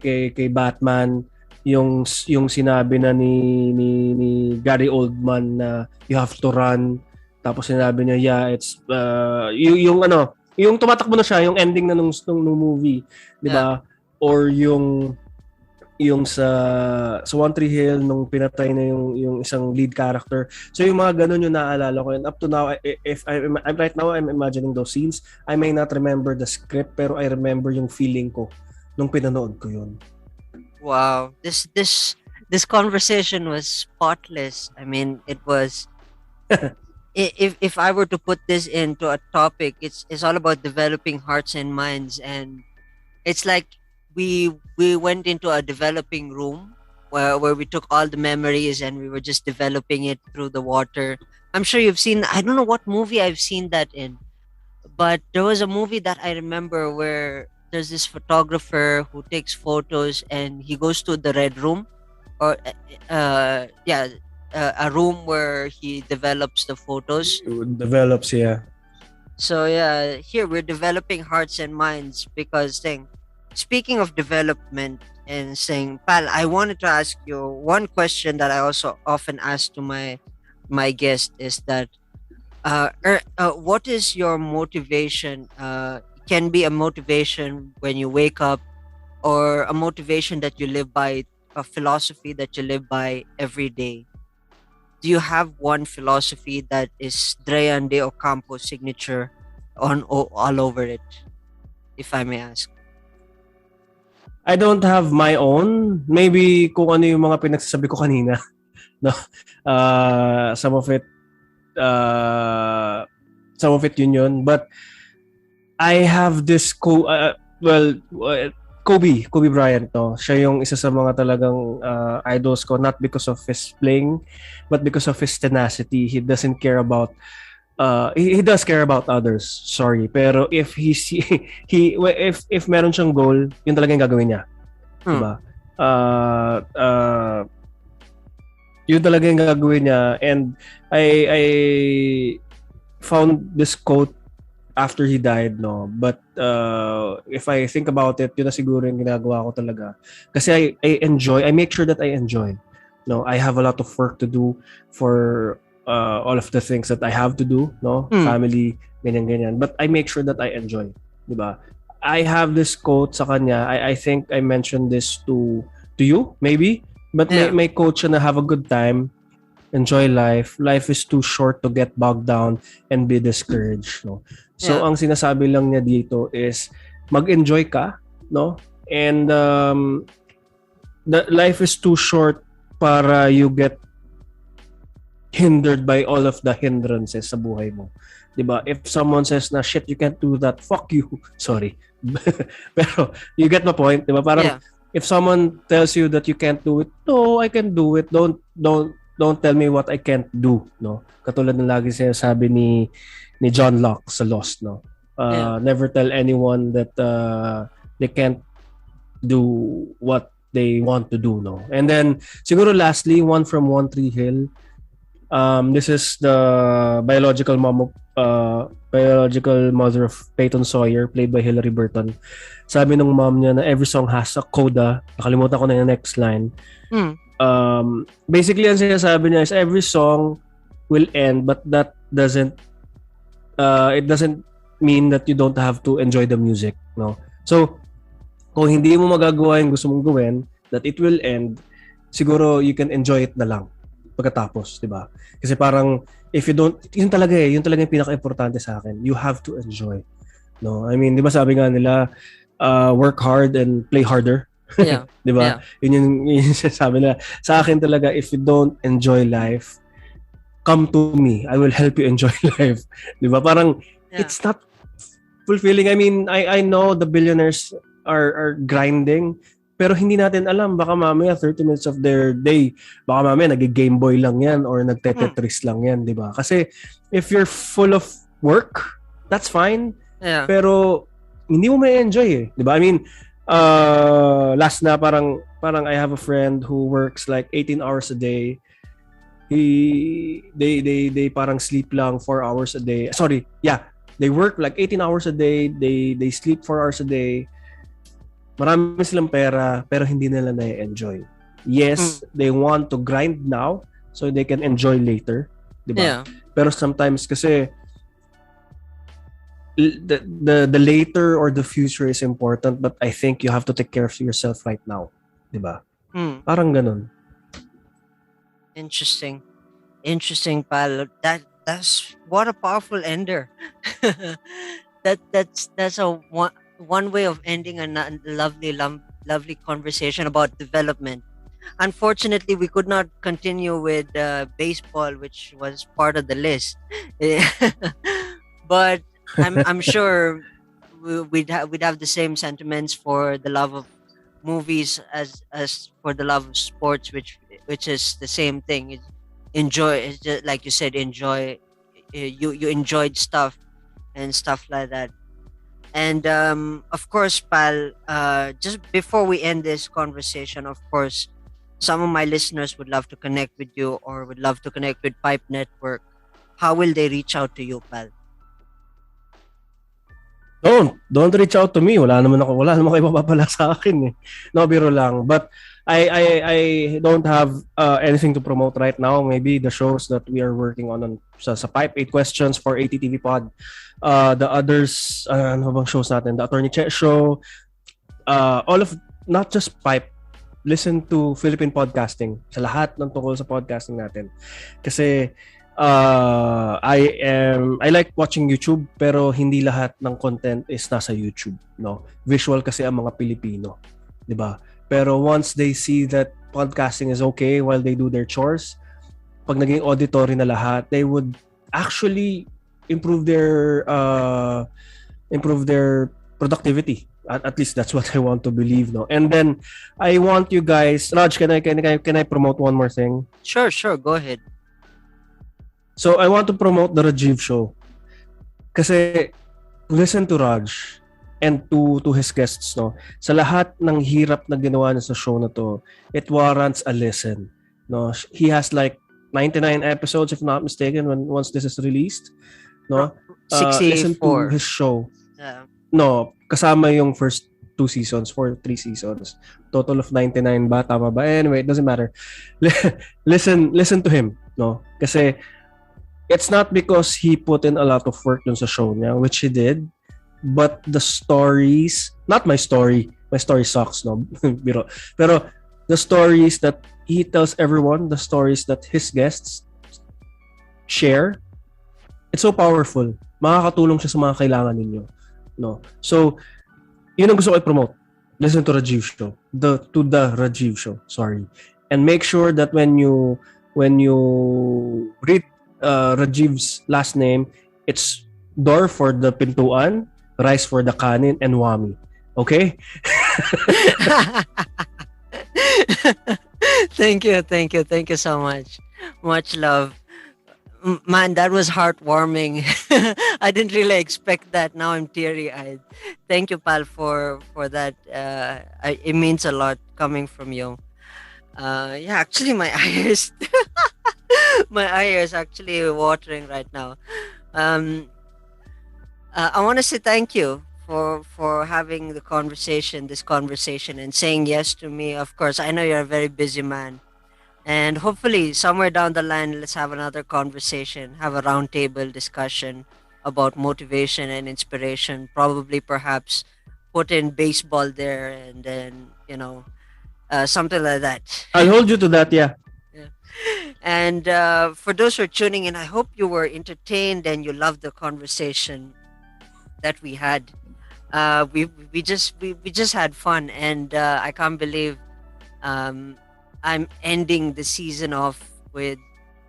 Batman, yung sinabi na ni Gary Oldman na you have to run. Tapos sinabi niya, yeah, it's yung tumatakbo na siya, yung ending na nung movie, 'di ba? Or yung sa One Tree Hill nung pinatay na yung isang lead character. So yung mga ganun yung naalala ko, and up to now, if I'm right now I'm imagining those scenes. I may not remember the script, pero I remember yung feeling ko nung pinanood ko yun. Wow, this conversation was spotless. I mean, it was. If I were to put this into a topic, it's all about developing hearts and minds, and it's like we went into a developing room where we took all the memories and we were just developing it through the water. I'm sure you've seen. I don't know what movie I've seen that in, but there was a movie that I remember where there's this photographer who takes photos and he goes to the red room, or a room where he develops the photos. Develops, yeah. So yeah, here we're developing hearts and minds because speaking of development and saying, pal, I wanted to ask you one question that I also often ask to my guest is that what is your motivation? Can be a motivation when you wake up, or a motivation that you live by, a philosophy that you live by every day. Do you have one philosophy that is Dreian De Ocampo signature on all over it, if I may ask? I don't have my own. Maybe kung ano yung mga pinagsasabi ko kanina. No? Some of it yun. But I have this Kobe Bryant, no? Siya yung isa sa mga talagang idols ko, not because of his playing, but because of his tenacity. He doesn't care about he does care about others. Sorry, pero if if meron siyang goal, yun talaga yung gagawin niya. Diba? Yun talaga yung gagawin niya, and I found this quote after he died, no, but if I think about it, yun na siguro yung ginagawa ko talaga, kasi I make sure that I enjoy. No, I have a lot of work to do for all of the things that I have to do, no, family, ganyan, but I make sure that I enjoy, diba? I have this quote sa kanya. I think I mentioned this to you maybe, but may quote siya na, have a good time, enjoy life. Life is too short to get bogged down and be discouraged, no? So ang sinasabi lang niya dito is mag-enjoy ka, no? And the life is too short para you get hindered by all of the hindrances sa buhay mo. 'Di ba? If someone says na shit, you can't do that, fuck you. Sorry. Pero you get my point, 'di ba? Parang if someone tells you that you can't do it, no, I can do it. Don't tell me what I can't do, no? Katulad ng lagi sinasabi ni John Locke sa Lost, no? Never tell anyone that they can't do what they want to do, no? And then siguro lastly, one from One Tree Hill. This is the biological mother of Peyton Sawyer, played by Hilary Burton. Sabi ng mom niya na every song has a coda. Nakalimutan ko na yung next line. Basically, ang sinasabi niya is every song will end, but that doesn't it doesn't mean that you don't have to enjoy the music, no? So, kung hindi mo magagawa yung gusto mong gawin, that it will end, siguro you can enjoy it na lang pagkatapos, di ba? Kasi parang if you don't, yun talaga yung pinaka-importante sa akin. You have to enjoy, no? I mean, di ba sabi nga nila, work hard and play harder. Yeah. Di ba? Yun yung sabi nila. Sa akin talaga, if you don't enjoy life, come to me. I will help you enjoy life. Di ba? Parang it's not fulfilling. I mean, I know the billionaires are grinding, pero hindi natin alam, baka mamaya 30 minutes of their day, baka mamaya nag-Game Boy lang yan or nagte-Tetris lang yan, di ba? Kasi if you're full of work, that's fine. Yeah. Pero hindi mo may enjoy eh, di ba? I mean, last na parang I have a friend who works like 18 hours a day, They parang sleep lang 4 hours a day. Sorry, yeah. They work like 18 hours a day. They sleep 4 hours a day. Marami silang pera pero hindi nila na-enjoy. Yes, they want to grind now so they can enjoy later, 'di ba? Yeah. Pero sometimes kasi the later or the future is important, but I think you have to take care of yourself right now, 'di ba? Parang ganun. Interesting, pal. That's what a powerful ender. That's a one way of ending a lovely conversation about development. Unfortunately, we could not continue with baseball, which was part of the list. But I'm sure we'd have the same sentiments for the love of movies as for the love of sports, which is the same thing. Enjoy, it's just like you said, enjoy. You enjoyed stuff and stuff like that. And of course, pal, just before we end this conversation, of course, some of my listeners would love to connect with you or would love to connect with Pipe Network. How will they reach out to you, pal? Don't reach out to me. Wala naman kayo mapapala sa akin eh. No, biro lang. But I don't have anything to promote right now. Maybe the shows that we are working on sa Pipe, 8 Questions for ATTV Pod. The others, ano bang shows natin? The Attorney Che Show. All of, not just Pipe. Listen to Philippine Podcasting. Sa lahat ng tungkol sa podcasting natin. Kasi I like watching YouTube pero hindi lahat ng content is nasa YouTube, no? Visual kasi ang mga Pilipino, 'di ba? Pero once they see that podcasting is okay while they do their chores, pag naging auditory na lahat, they would actually improve their productivity. At least that's what I want to believe, no? And then I want you guys, Raj, can I promote one more thing? Sure, go ahead. So, I want to promote the Rajiv show. Kasi, listen to Raj and to his guests, no? Sa lahat ng hirap na ginawa niya sa show na to, it warrants a listen. No? He has like 99 episodes, if not mistaken, once this is released. No? 64. Listen to his show. Yeah. No, kasama yung first 2 seasons, 3 seasons. Total of 99 ba? Tama ba? Anyway, it doesn't matter. Listen to him, no? Kasi, it's not because he put in a lot of work dun sa show niya, which he did, but the stories, not my story sucks, no? Pero the stories that he tells everyone, the stories that his guests share, it's so powerful. Makakatulong siya sa mga kailangan ninyo, no? So, yun ang gusto ko i-promote. Listen to Rajiv show. The Rajiv show, sorry. And make sure that when you read Rajiv's last name, it's Dor for the pintuan, Rice for the kanin, and Wami. Okay? Thank you so much. Much love. Man, that was heartwarming. I didn't really expect that. Now I'm teary-eyed. Thank you, pal, for that. It means a lot coming from you. Yeah, actually, my eyes actually watering right now. I want to say thank you for having this conversation, and saying yes to me. Of course, I know you're a very busy man, and hopefully somewhere down the line, let's have another conversation, have a roundtable discussion about motivation and inspiration. Probably, perhaps, put in baseball there, and then something like that. I'll hold you to that, yeah. And for those who are tuning in, I hope you were entertained and you loved the conversation that we had. We just had fun, and I can't believe I'm ending the season off with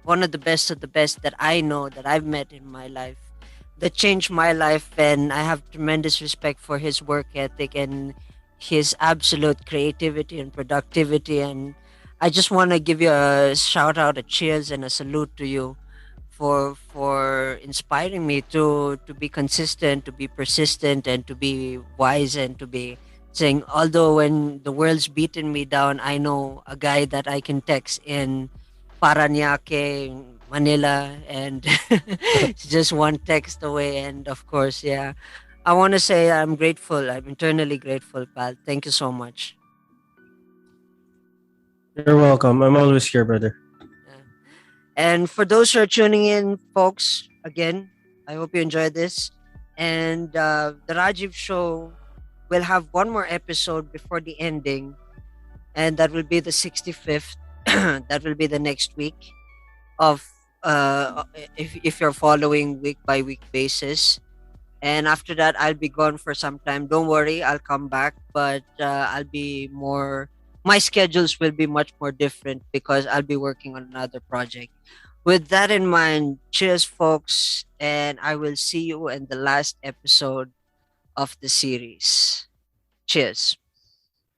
one of the best that I know that I've met in my life, that changed my life, and I have tremendous respect for his work ethic and his absolute creativity and productivity. And I just want to give you a shout out, a cheers, and a salute to you for inspiring me to be consistent, to be persistent, and to be wise, and to be saying, although when the world's beaten me down, I know a guy that I can text in Paranaque, Manila, and it's just one text away. And of course, yeah, I want to say I'm grateful. I'm eternally grateful, pal. Thank you so much. You're welcome. I'm always here, brother. Yeah. And for those who are tuning in, folks, again, I hope you enjoyed this. And the Rajiv show will have one more episode before the ending, and that will be the 65th. That will be the next week of if you're following week by week basis. And after that, I'll be gone for some time. Don't worry, I'll come back, but I'll be more. My schedules will be much more different because I'll be working on another project. With that in mind, cheers, folks, and I will see you in the last episode of the series. Cheers.